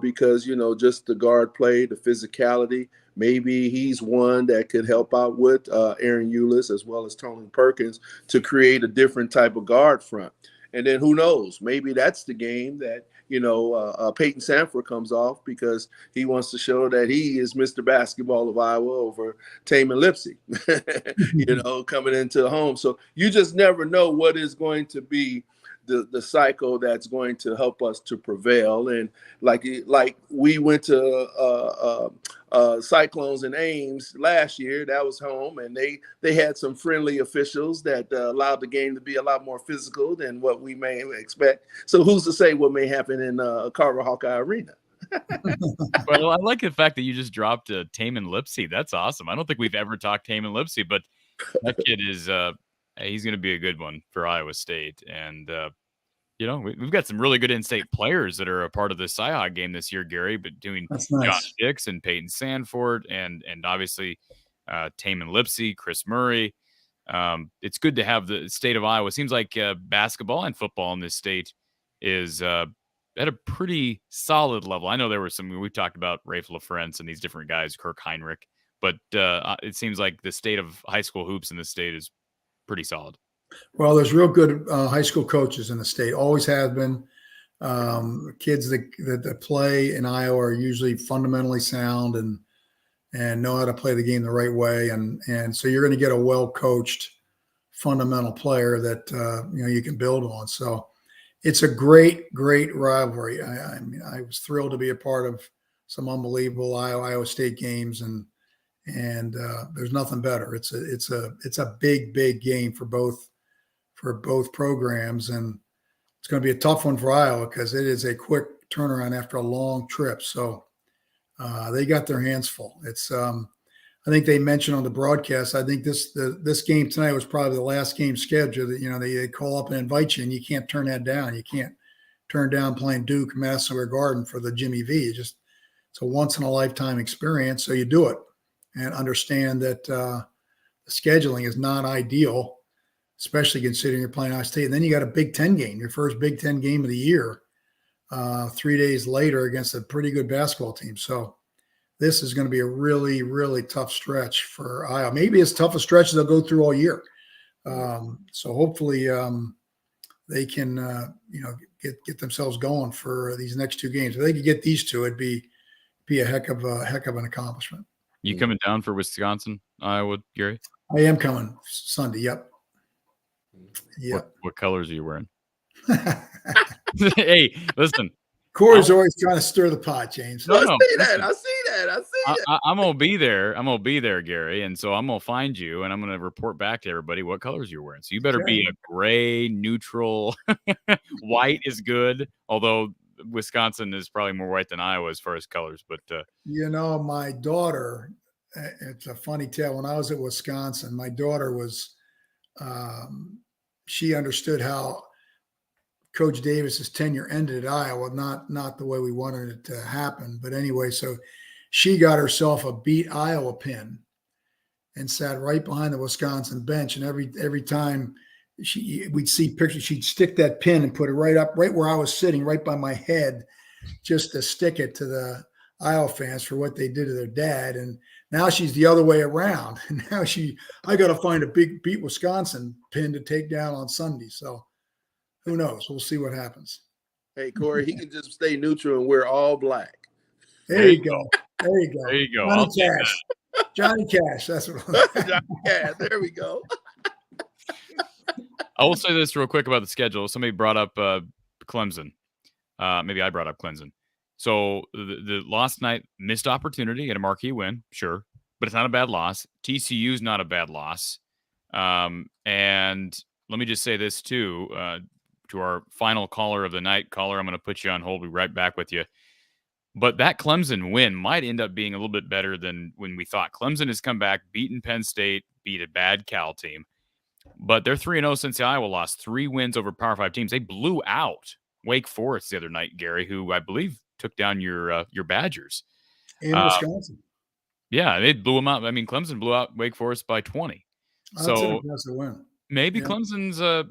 because, just the guard play, the physicality. Maybe he's one that could help out with Aaron Eulis as well as Tony Perkins to create a different type of guard front. And then who knows? Maybe that's the game that, Peyton Sanford comes off because he wants to show that he is Mr. Basketball of Iowa over Taman Lipsey, coming into home. So you just never know what is going to be the cycle that's going to help us to prevail. And like we went to Cyclones in Ames last year, that was home, and they had some friendly officials that allowed the game to be a lot more physical than what we may expect. So who's to say what may happen in Carver Hawkeye Arena? Well, I like the fact that you just dropped Taman Lipsey. That's awesome. I don't think we've ever talked Taman Lipsey, but that kid is he's going to be a good one for Iowa State. And, we've got some really good in-state players that are a part of the Cyhawk game this year, Gary, but doing That's nice. Josh Dix and Peyton Sanford and obviously Taman Lipsey, Chris Murray. It's good to have the state of Iowa. It seems like basketball and football in this state is at a pretty solid level. I know there were we've talked about Rafe LaFrance and these different guys, Kirk Heinrich, but it seems like the state of high school hoops in the state is pretty solid. Well, there's real good high school coaches in the state, always have been. Kids that play in Iowa are usually fundamentally sound and know how to play the game the right way. And so you're going to get a well-coached fundamental player that, you can build on. So it's a great, great rivalry. I mean, I was thrilled to be a part of some unbelievable Iowa State games, and there's nothing better. It's a big, big game for both programs, and it's going to be a tough one for Iowa because it is a quick turnaround after a long trip. So they got their hands full. It's I think they mentioned on the broadcast, I think this game tonight was probably the last game scheduled that, they call up and invite you, and you can't turn that down. You can't turn down playing Duke, Madison Square Garden for the Jimmy V. It's a once in a lifetime experience. So you do it and understand that the scheduling is not ideal, especially considering you're playing Iowa State. And then you got a Big Ten game, your first Big Ten game of the year, 3 days later against a pretty good basketball team. So this is going to be a really, really tough stretch for Iowa. Maybe as tough a stretch as they'll go through all year. So hopefully they can, get themselves going for these next 2 games. If they could get these 2, it'd be a heck of an accomplishment. You coming down for Wisconsin, Iowa, Gary? I am coming Sunday. Yep. What colors are you wearing? Hey, listen. Corey's always trying to stir the pot, James. I see that. I'm gonna be there. I'm gonna be there, Gary, and so I'm gonna find you, and I'm gonna report back to everybody what colors you're wearing. So you better be a gray, neutral. White is good, although Wisconsin is probably more white than Iowa as far as colors. But my daughter. It's a funny tale. When I was at Wisconsin, my daughter was. She understood how Coach Davis's tenure ended at Iowa, not the way we wanted it to happen. But anyway, so she got herself a beat Iowa pin and sat right behind the Wisconsin bench. And every time we'd see pictures, she'd stick that pin and put it right where I was sitting, right by my head, just to stick it to the Iowa fans for what they did to their dad. And now she's the other way around. And now I got to find a big beat Wisconsin pin to take down on Sunday. So who knows? We'll see what happens. Hey, Corey, he can just stay neutral and wear all black. There you go. There you go. There you go. Johnny Cash. That's what Johnny Cash. There we go. I will say this real quick about the schedule. Somebody brought up Clemson. Maybe I brought up Clemson. So the loss tonight, missed opportunity at a marquee win, sure, but it's not a bad loss. TCU's not a bad loss. And let me just say this too, to our final caller of the night. Caller, I'm going to put you on hold. We'll be right back with you. But that Clemson win might end up being a little bit better than when we thought. Clemson has come back, beaten Penn State, beat a bad Cal team. But they're 3-0 since the Iowa loss. 3 wins over Power 5 teams. They blew out Wake Forest the other night, Gary, who I believe took down your Badgers. in Wisconsin. Yeah, they blew them out. I mean, Clemson blew out Wake Forest by 20. That's an So impressive win. maybe Clemson's, I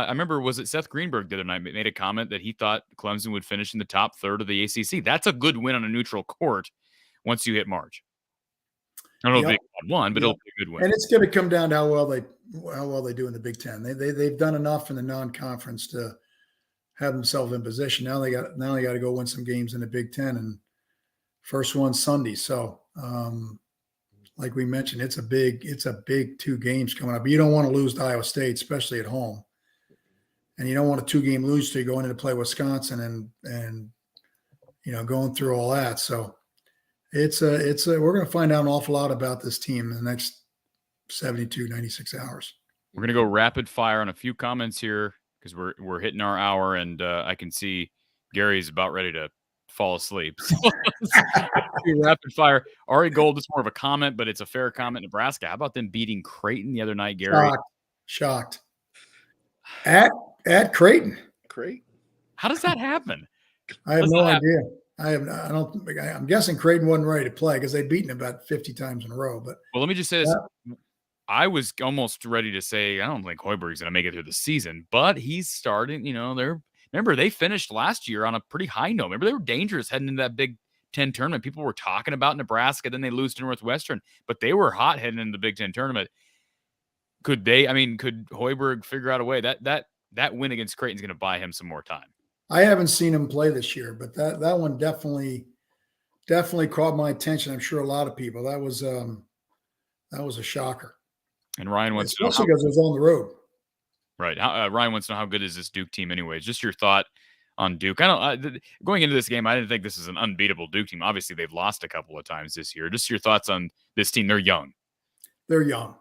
remember, was it Seth Greenberg the other night made a comment that he thought Clemson would finish in the top third of the ACC. That's a good win on a neutral court once you hit March. I don't know if they won, but it'll be a good win. And it's going to come down to how well they do in the Big Ten. They've done enough in the non-conference to have themselves in position. Now they got to go win some games in the Big Ten, and first one Sunday. So, like we mentioned, it's a big 2 games coming up. But you don't want to lose to Iowa State, especially at home, and you don't want a 2-game lose to going in to play Wisconsin and going through all that. So we're going to find out an awful lot about this team in the next 72, 96 hours. We're going to go rapid fire on a few comments here because we're hitting our hour, and I can see Gary's about ready to fall asleep. So rapid fire. Ari Gold, this is more of a comment, but it's a fair comment. Nebraska, how about them beating Creighton the other night, Gary? Shocked. At Creighton. How does that happen? I have no idea. I'm guessing Creighton wasn't ready to play because they've beaten about 50 times in a row. But well, let me just say this. I was almost ready to say I don't think Hoiberg's going to make it through the season, but he's starting. Remember they finished last year on a pretty high note. Remember they were dangerous heading into that Big Ten tournament. People were talking about Nebraska, then they lose to Northwestern, but they were hot heading into the Big Ten tournament. Could Hoiberg figure out a way that win against Creighton is going to buy him some more time? I haven't seen him play this year, but that one definitely caught my attention. I'm sure a lot of people. That was a shocker. And Ryan wants to know especially because it was on the road. Right. Ryan wants to know how good is this Duke team anyways? Just your thought on Duke. I don't going into this game, I didn't think this is an unbeatable Duke team. Obviously, they've lost a couple of times this year. Just your thoughts on this team. They're young. They're young.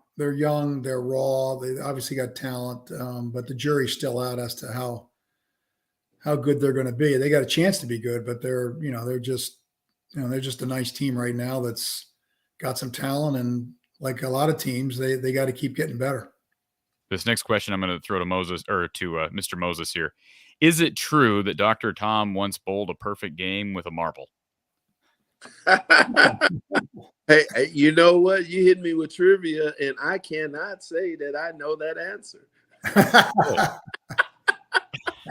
They're raw. They obviously got talent, but the jury's still out as to how good they're going to be. They got a chance to be good, but they're just a nice team right now that's got some talent, and like a lot of teams, they got to keep getting better. This next question I'm going to throw to Moses or to Mr. Moses here. Is it true that Dr. Tom once bowled a perfect game with a marble? Hey, you know what? You hit me with trivia, and I cannot say that I know that answer.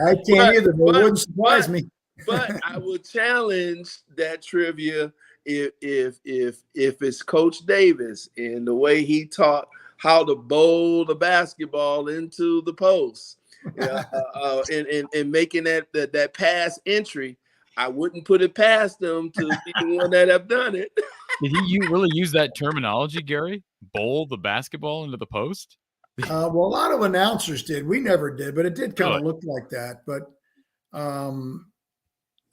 I can't either, but it wouldn't surprise me. But I will challenge that trivia if it's Coach Davis and the way he taught how to bowl the basketball into the post, and making that pass entry. I wouldn't put it past them to be the one that have done it. Did he really use that terminology, Gary? Bowl the basketball into the post? Well, a lot of announcers did. We never did, but it did kind of look like that. But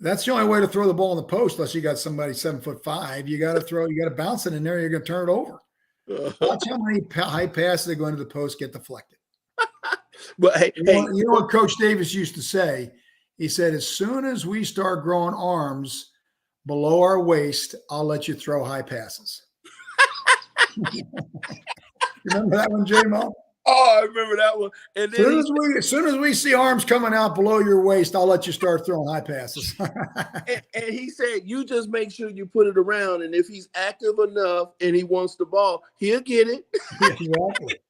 that's the only way to throw the ball in the post, unless you got somebody 7'5". You got to bounce it in there. You're going to turn it over. Watch how many high passes that go into the post get deflected. But you know what Coach Davis used to say? He said, as soon as we start growing arms below our waist, I'll let you throw high passes. Remember that one, J-Mo? Oh, I remember that one. And then As soon as we see arms coming out below your waist, I'll let you start throwing high passes. and he said, you just make sure you put it around. And if he's active enough and he wants the ball, he'll get it. Exactly.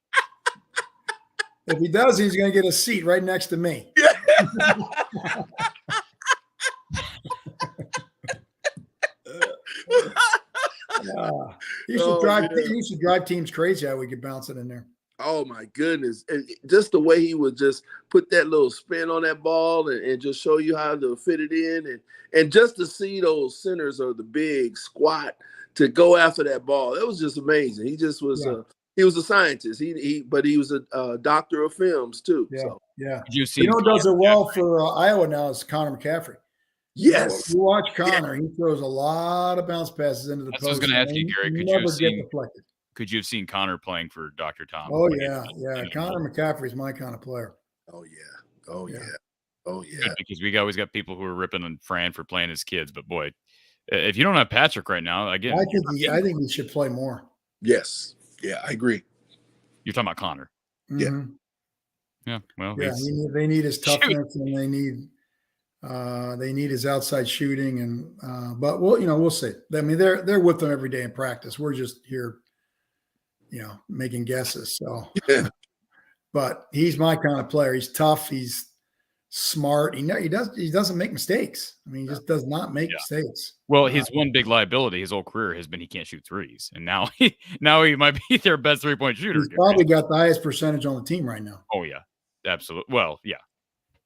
If he does, he's going to get a seat right next to me. You should drive teams crazy how we could bounce it in there. Oh my goodness. And just the way he would just put that little spin on that ball and just show you how to fit it in. And just to see those centers or the big squat to go after that ball, that was just amazing. He just was he was a scientist. But he was a doctor of films too. Yeah. So. Yeah. You know who does it well for Iowa now is Connor McCaffrey. Yes. You watch Connor, he throws a lot of bounce passes into the post. I was going to ask you, Gary, could you have seen Connor playing for Dr. Tom? Oh, yeah. Connor McCaffrey's my kind of player. Oh, yeah. Oh, yeah. Oh, yeah. Good, because we always got people who are ripping on Fran for playing his kids. But, boy, if you don't have Patrick right now, again. I think he should play more. Yes. Yeah, I agree. You're talking about Connor. Mm-hmm. Yeah. Well, they need his toughness and they need his outside shooting, and but we'll see. I mean, they're with them every day in practice. We're just here, making guesses. So, but he's my kind of player. He's tough. He's smart. He doesn't make mistakes. I mean, he just does not make mistakes. Well, his one big liability his whole career has been he can't shoot threes, and now he might be their best 3-point shooter. He's probably got the highest percentage on the team right now. Oh yeah, absolutely. Well, yeah.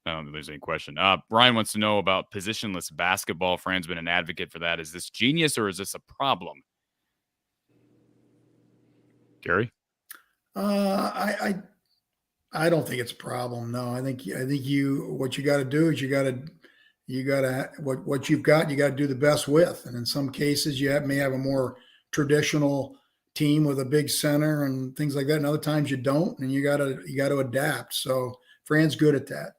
I don't think there's any question. Brian wants to know about positionless basketball. Fran's been an advocate for that. Is this genius or is this a problem? Gary? I don't think it's a problem. No, I think what you got to do is you got to what you've got, you got to do the best with. And in some cases you may have a more traditional team with a big center and things like that. And other times you don't, and you got to adapt. So Fran's good at that.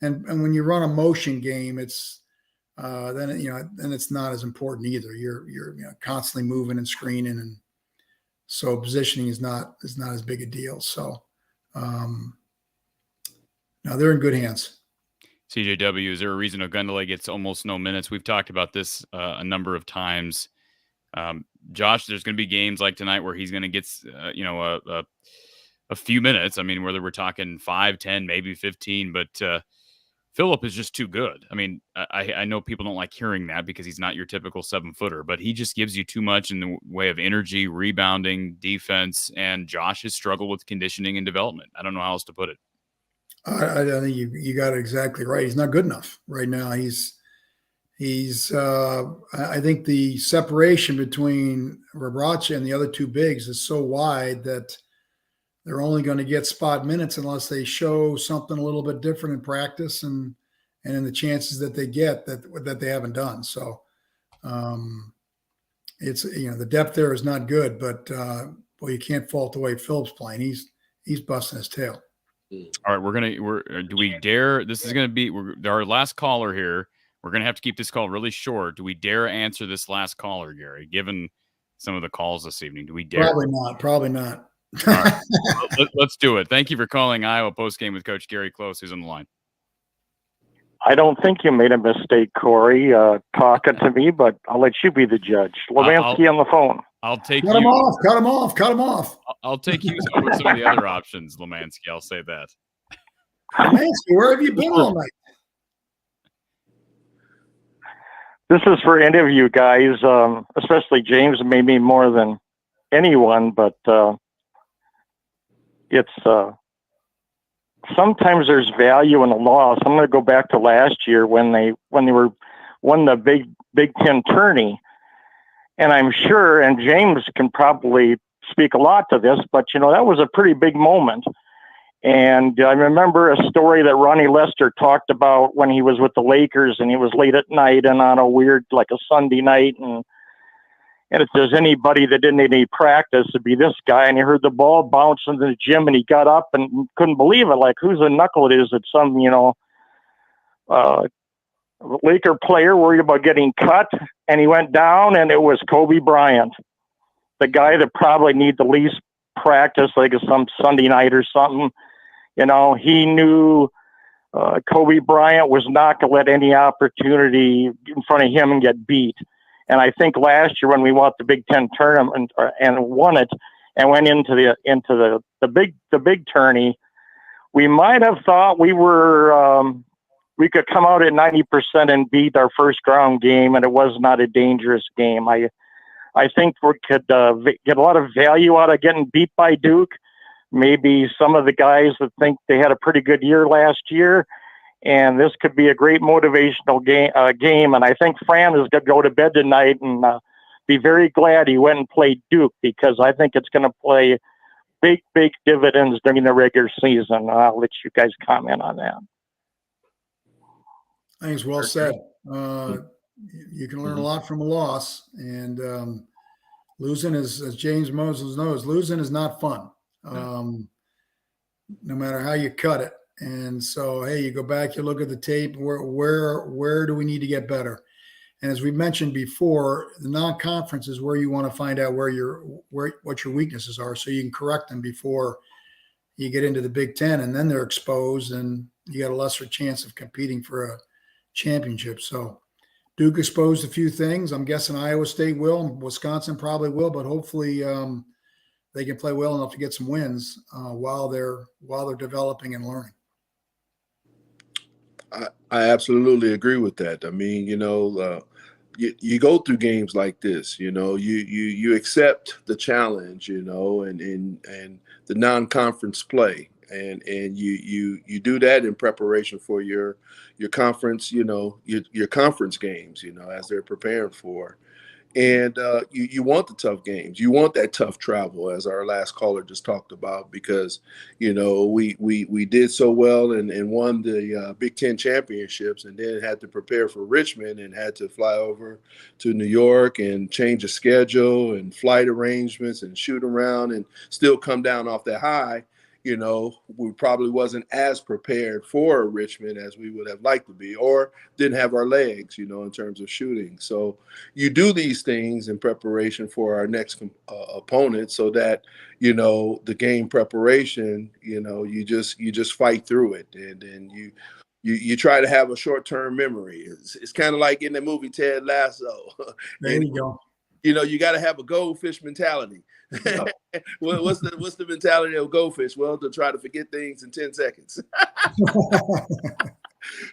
And when you run a motion game, it's then it's not as important either. You're constantly moving and screening, and so positioning is not as big a deal. So now they're in good hands. CJW, is there a reason Ogundele gets almost no minutes? We've talked about this a number of times. Josh, there's going to be games like tonight where he's going to get a few minutes. I mean, whether we're talking 5, 10, maybe 15, but Phillip is just too good. I mean, I know people don't like hearing that because he's not your typical 7-footer, but he just gives you too much in the way of energy, rebounding, defense, and Josh has struggled with conditioning and development. I don't know how else to put it. I think you got it exactly right. He's not good enough right now. I think the separation between Rabracha and the other two bigs is so wide that they're only going to get spot minutes unless they show something a little bit different in practice and in the chances that they get that they haven't done. So it's, the depth there is not good, but you can't fault the way Phillips playing. He's busting his tail. All right. Do we dare, this is going to be our last caller here. We're going to have to keep this call really short. Do we dare answer this last caller, Gary, given some of the calls this evening? Do we dare? Probably not. All right. Let's do it. Thank you for calling Iowa Postgame with Coach Gary Close, who's on the line. I don't think you made a mistake, Corey, talking to me, but I'll let you be the judge. Lemansky on the phone. I'll take Cut him off. I'll take you with some of the other options, Lemansky. I'll say that. Lemansky, where have you been all night? This is for any of you guys, especially James, maybe more than anyone, but it's sometimes there's value in a loss. I'm going to go back to last year when they won the Big Ten tourney, and I'm sure, and James can probably speak a lot to this, but that was a pretty big moment. And I remember a story that Ronnie Lester talked about when he was with the Lakers and he was late at night and on a weird, like a Sunday night. And if there's anybody that didn't need any practice, it'd be this guy. And he heard the ball bounce into the gym and he got up and couldn't believe it. Like, whose a knuckle it is that some, Laker player worried about getting cut. And he went down and it was Kobe Bryant, the guy that probably need the least practice, like some Sunday night or something. You know, he knew Kobe Bryant was not going to let any opportunity in front of him and get beat. And I think last year when we won the Big Ten tournament and won it and went into the big tourney, we might have thought we could come out at 90% and beat our first round game, and it was not a dangerous game. I think we could get a lot of value out of getting beat by Duke. Maybe some of the guys that think they had a pretty good year last year, and this could be a great motivational game. And I think Fran is going to go to bed tonight and be very glad he went and played Duke, because I think it's going to play big dividends during the regular season. I'll let you guys comment on that. I think it's well said. You can learn a lot from a loss, and losing is, as James Moses knows, losing is not fun. No matter how you cut it. And so, hey, you go back, you look at the tape. Where do we need to get better? And as we mentioned before, the non-conference is where you want to find out what your weaknesses are, so you can correct them before you get into the Big Ten, and then they're exposed, and you got a lesser chance of competing for a championship. So Duke exposed a few things. I'm guessing Iowa State will, and Wisconsin probably will, but hopefully they can play well enough to get some wins while they're developing and learning. I absolutely agree with that. I mean, you know, you go through games like this, you know, you accept the challenge, you know, and the non-conference play, and you do that in preparation for your conference, you know, your conference games, you know, as they're preparing for. And you want the tough games. You want that tough travel, as our last caller just talked about, because, you know, we did so well and won the Big Ten championships, and then had to prepare for Richmond and had to fly over to New York and change the schedule and flight arrangements and shoot around and still come down off that high. You know, we probably wasn't as prepared for Richmond as we would have liked to be, or didn't have our legs, you know, in terms of shooting. So you do these things in preparation for our next opponent, so that, you know, the game preparation, you know, you just fight through it, and then you try to have a short-term memory. It's kind of like in the movie Ted Lasso. There you go. You know, you got to have a goldfish mentality. Yep. What's the mentality of goldfish? Well, to try to forget things in 10 seconds.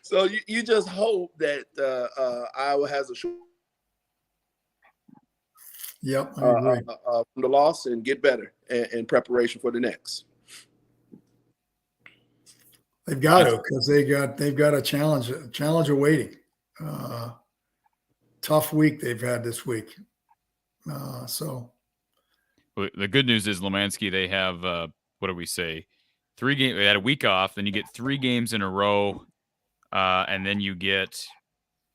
So you just hope that Iowa has a short from the loss and get better in preparation for the next. They've got to, because they've got a challenge awaiting. Tough week they've had this week. So the good news is Lemansky, they have what do we say? 3 games. They had a week off, then you get 3 games in a row, and then you get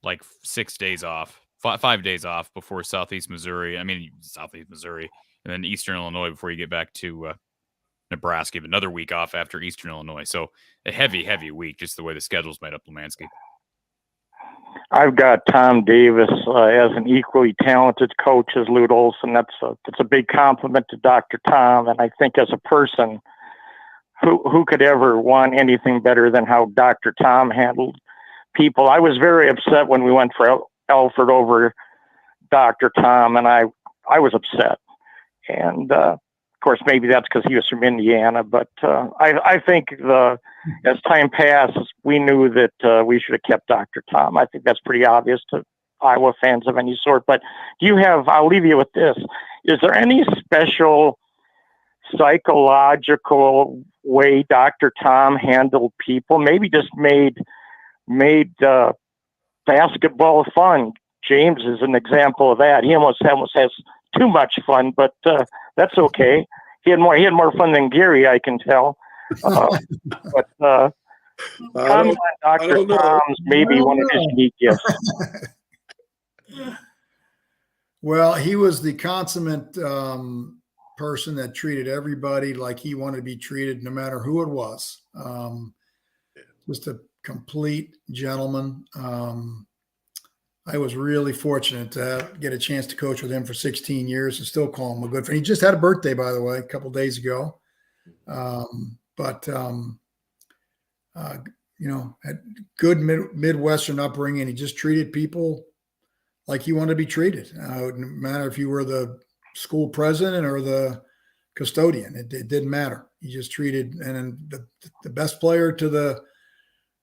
like 6 days off, 5 days off before Southeast Missouri, and then Eastern Illinois before you get back to Nebraska. Another week off after Eastern Illinois. So a heavy week, just the way the schedule's made up, Lemansky. I've got Tom Davis as an equally talented coach as Lute Olson. That's a big compliment to Dr. Tom. And I think as a person, who could ever want anything better than how Dr. Tom handled people? I was very upset when we went for Alfred over Dr. Tom, and I was upset. And of course, maybe that's because he was from Indiana. But I think as time passed, we knew that we should have kept Dr. Tom. I think that's pretty obvious to Iowa fans of any sort. But I'll leave you with this. Is there any special psychological way Dr. Tom handled people? Maybe just made basketball fun. James is an example of that. He almost has too much fun, but that's okay. He had more fun than Gary, I can tell. But comment on Dr. Tom's maybe one of his unique gifts. Well, he was the consummate person that treated everybody like he wanted to be treated, no matter who it was. Just a complete gentleman. I was really fortunate to get a chance to coach with him for 16 years and still call him a good friend. He just had a birthday, by the way, a couple of days ago. Had good Midwestern upbringing. He just treated people like he wanted to be treated. It didn't matter if you were the school president or the custodian. It didn't matter. He just treated, and the best player to the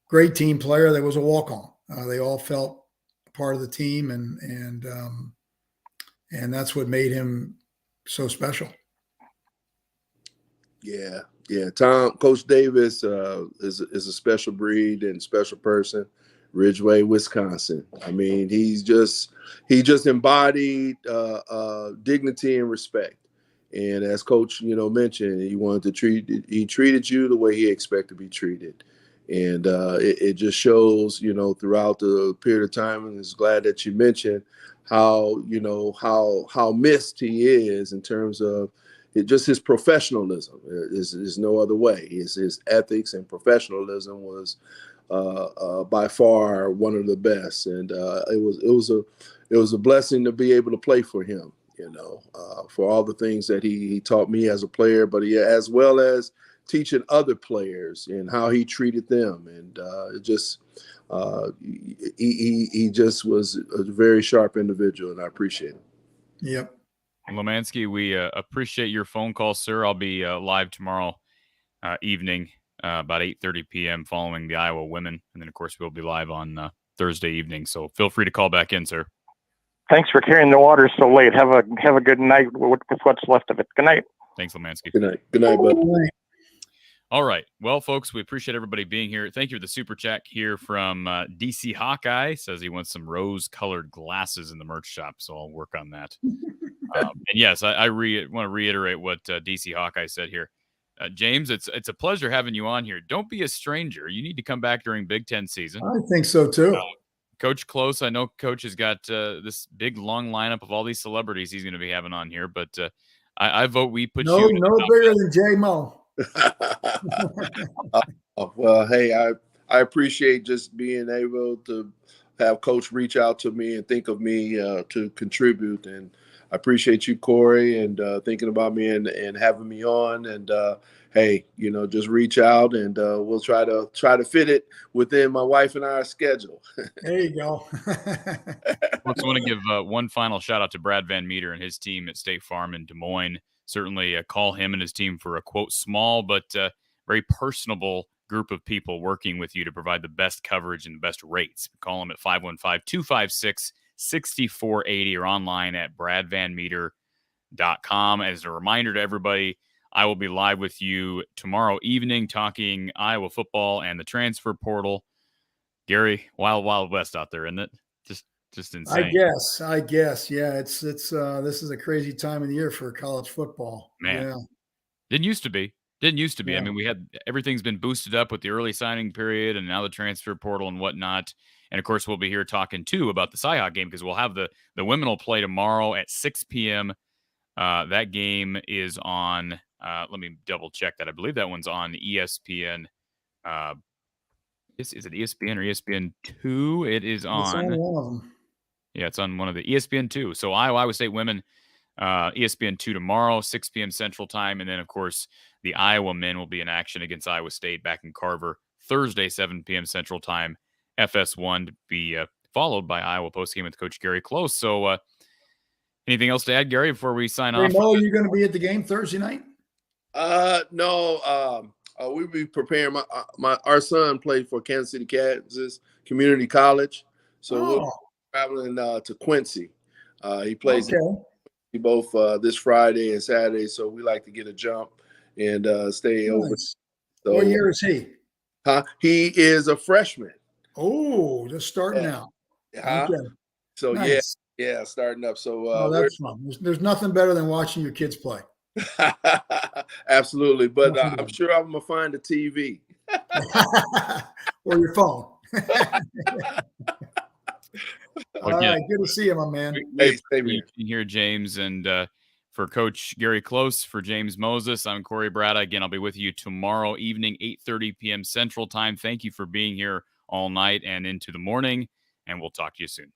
great team player, there was a walk-on. They all felt part of the team, and that's what made him so special. Yeah. Coach Davis is a special breed and special person. Ridgeway, Wisconsin. I mean, he just embodied dignity and respect. And as Coach, mentioned, he treated you the way he expected to be treated. And it just shows, throughout the period of time, and it's glad that you mentioned how missed he is in terms of just his professionalism. Is no other way. His ethics and professionalism was by far one of the best, and it was a blessing to be able to play for him. For all the things that he taught me as a player, but as well as teaching other players and how he treated them, and he just was a very sharp individual, and I appreciate him. Yep. Lemansky, we appreciate your phone call, sir. I'll be live tomorrow evening, about 8:30 p.m. following the Iowa women. And then, of course, we'll be live on Thursday evening. So feel free to call back in, sir. Thanks for carrying the water so late. Have a good night with what's left of it. Good night. Thanks, Lemansky. Good night, buddy. All right. Well, folks, we appreciate everybody being here. Thank you for the super chat here from DC Hawkeye. Says he wants some rose-colored glasses in the merch shop, so I'll work on that. And yes, I want to reiterate what DC Hawkeye said here. James, it's a pleasure having you on here. Don't be a stranger. You need to come back during Big Ten season. I think so, too. Coach Close, I know Coach has got this big, long lineup of all these celebrities he's going to be having on here, but I vote we put you. No bigger than J-Mo. Well, hey, I appreciate just being able to have Coach reach out to me and think of me to contribute, and I appreciate you, Corey, and thinking about me and having me on. And hey, just reach out, and we'll try to fit it within my wife and our schedule. There you go. I just want to give one final shout out to Brad Van Meter and his team at State Farm in Des Moines. Certainly call him and his team for a, quote, small but very personable group of people working with you to provide the best coverage and the best rates. Call them at 515-256-6480 or online at bradvanmeter.com. As a reminder to everybody, I will be live with you tomorrow evening talking Iowa football and the transfer portal. Gary, wild west out there, isn't it? Just insane. I guess. Yeah, it's this is a crazy time of the year for college football. Man, yeah. Didn't used to be. Yeah. I mean, everything's been boosted up with the early signing period and now the transfer portal and whatnot. And of course, we'll be here talking too about the Cyhawk game because we'll have the women will play tomorrow at 6 p.m. That game is on. Let me double check that. I believe that one's on ESPN. Is it ESPN or ESPN2? It is on. It's on one of them. Yeah, it's on one of the ESPN2. So Iowa State women, ESPN2 tomorrow, 6 p.m. Central Time. And then, of course, the Iowa men will be in action against Iowa State back in Carver Thursday, 7 p.m. Central Time, FS1 to be followed by Iowa Postgame with Coach Gary Close. So anything else to add, Gary, before we sign off? Mo, you going to be at the game Thursday night? No. We'll be preparing. Our son played for Kansas City, Kansas Community College. So we'll traveling to Quincy. He plays both this Friday and Saturday, so we like to get a jump and stay over. So, what year is he? He is a freshman. Oh, just starting out. Okay. So nice. yeah, starting up. So that's fun. There's nothing better than watching your kids play. Absolutely, but I'm sure I'm gonna find a TV or your phone. All Again, right, good to see you, my man. Hey, same you can hear James, and for Coach Gary Close, for James Moses, I'm Corey Brada. Again, I'll be with you tomorrow evening, 8:30 p.m. Central Time. Thank you for being here all night and into the morning, and we'll talk to you soon.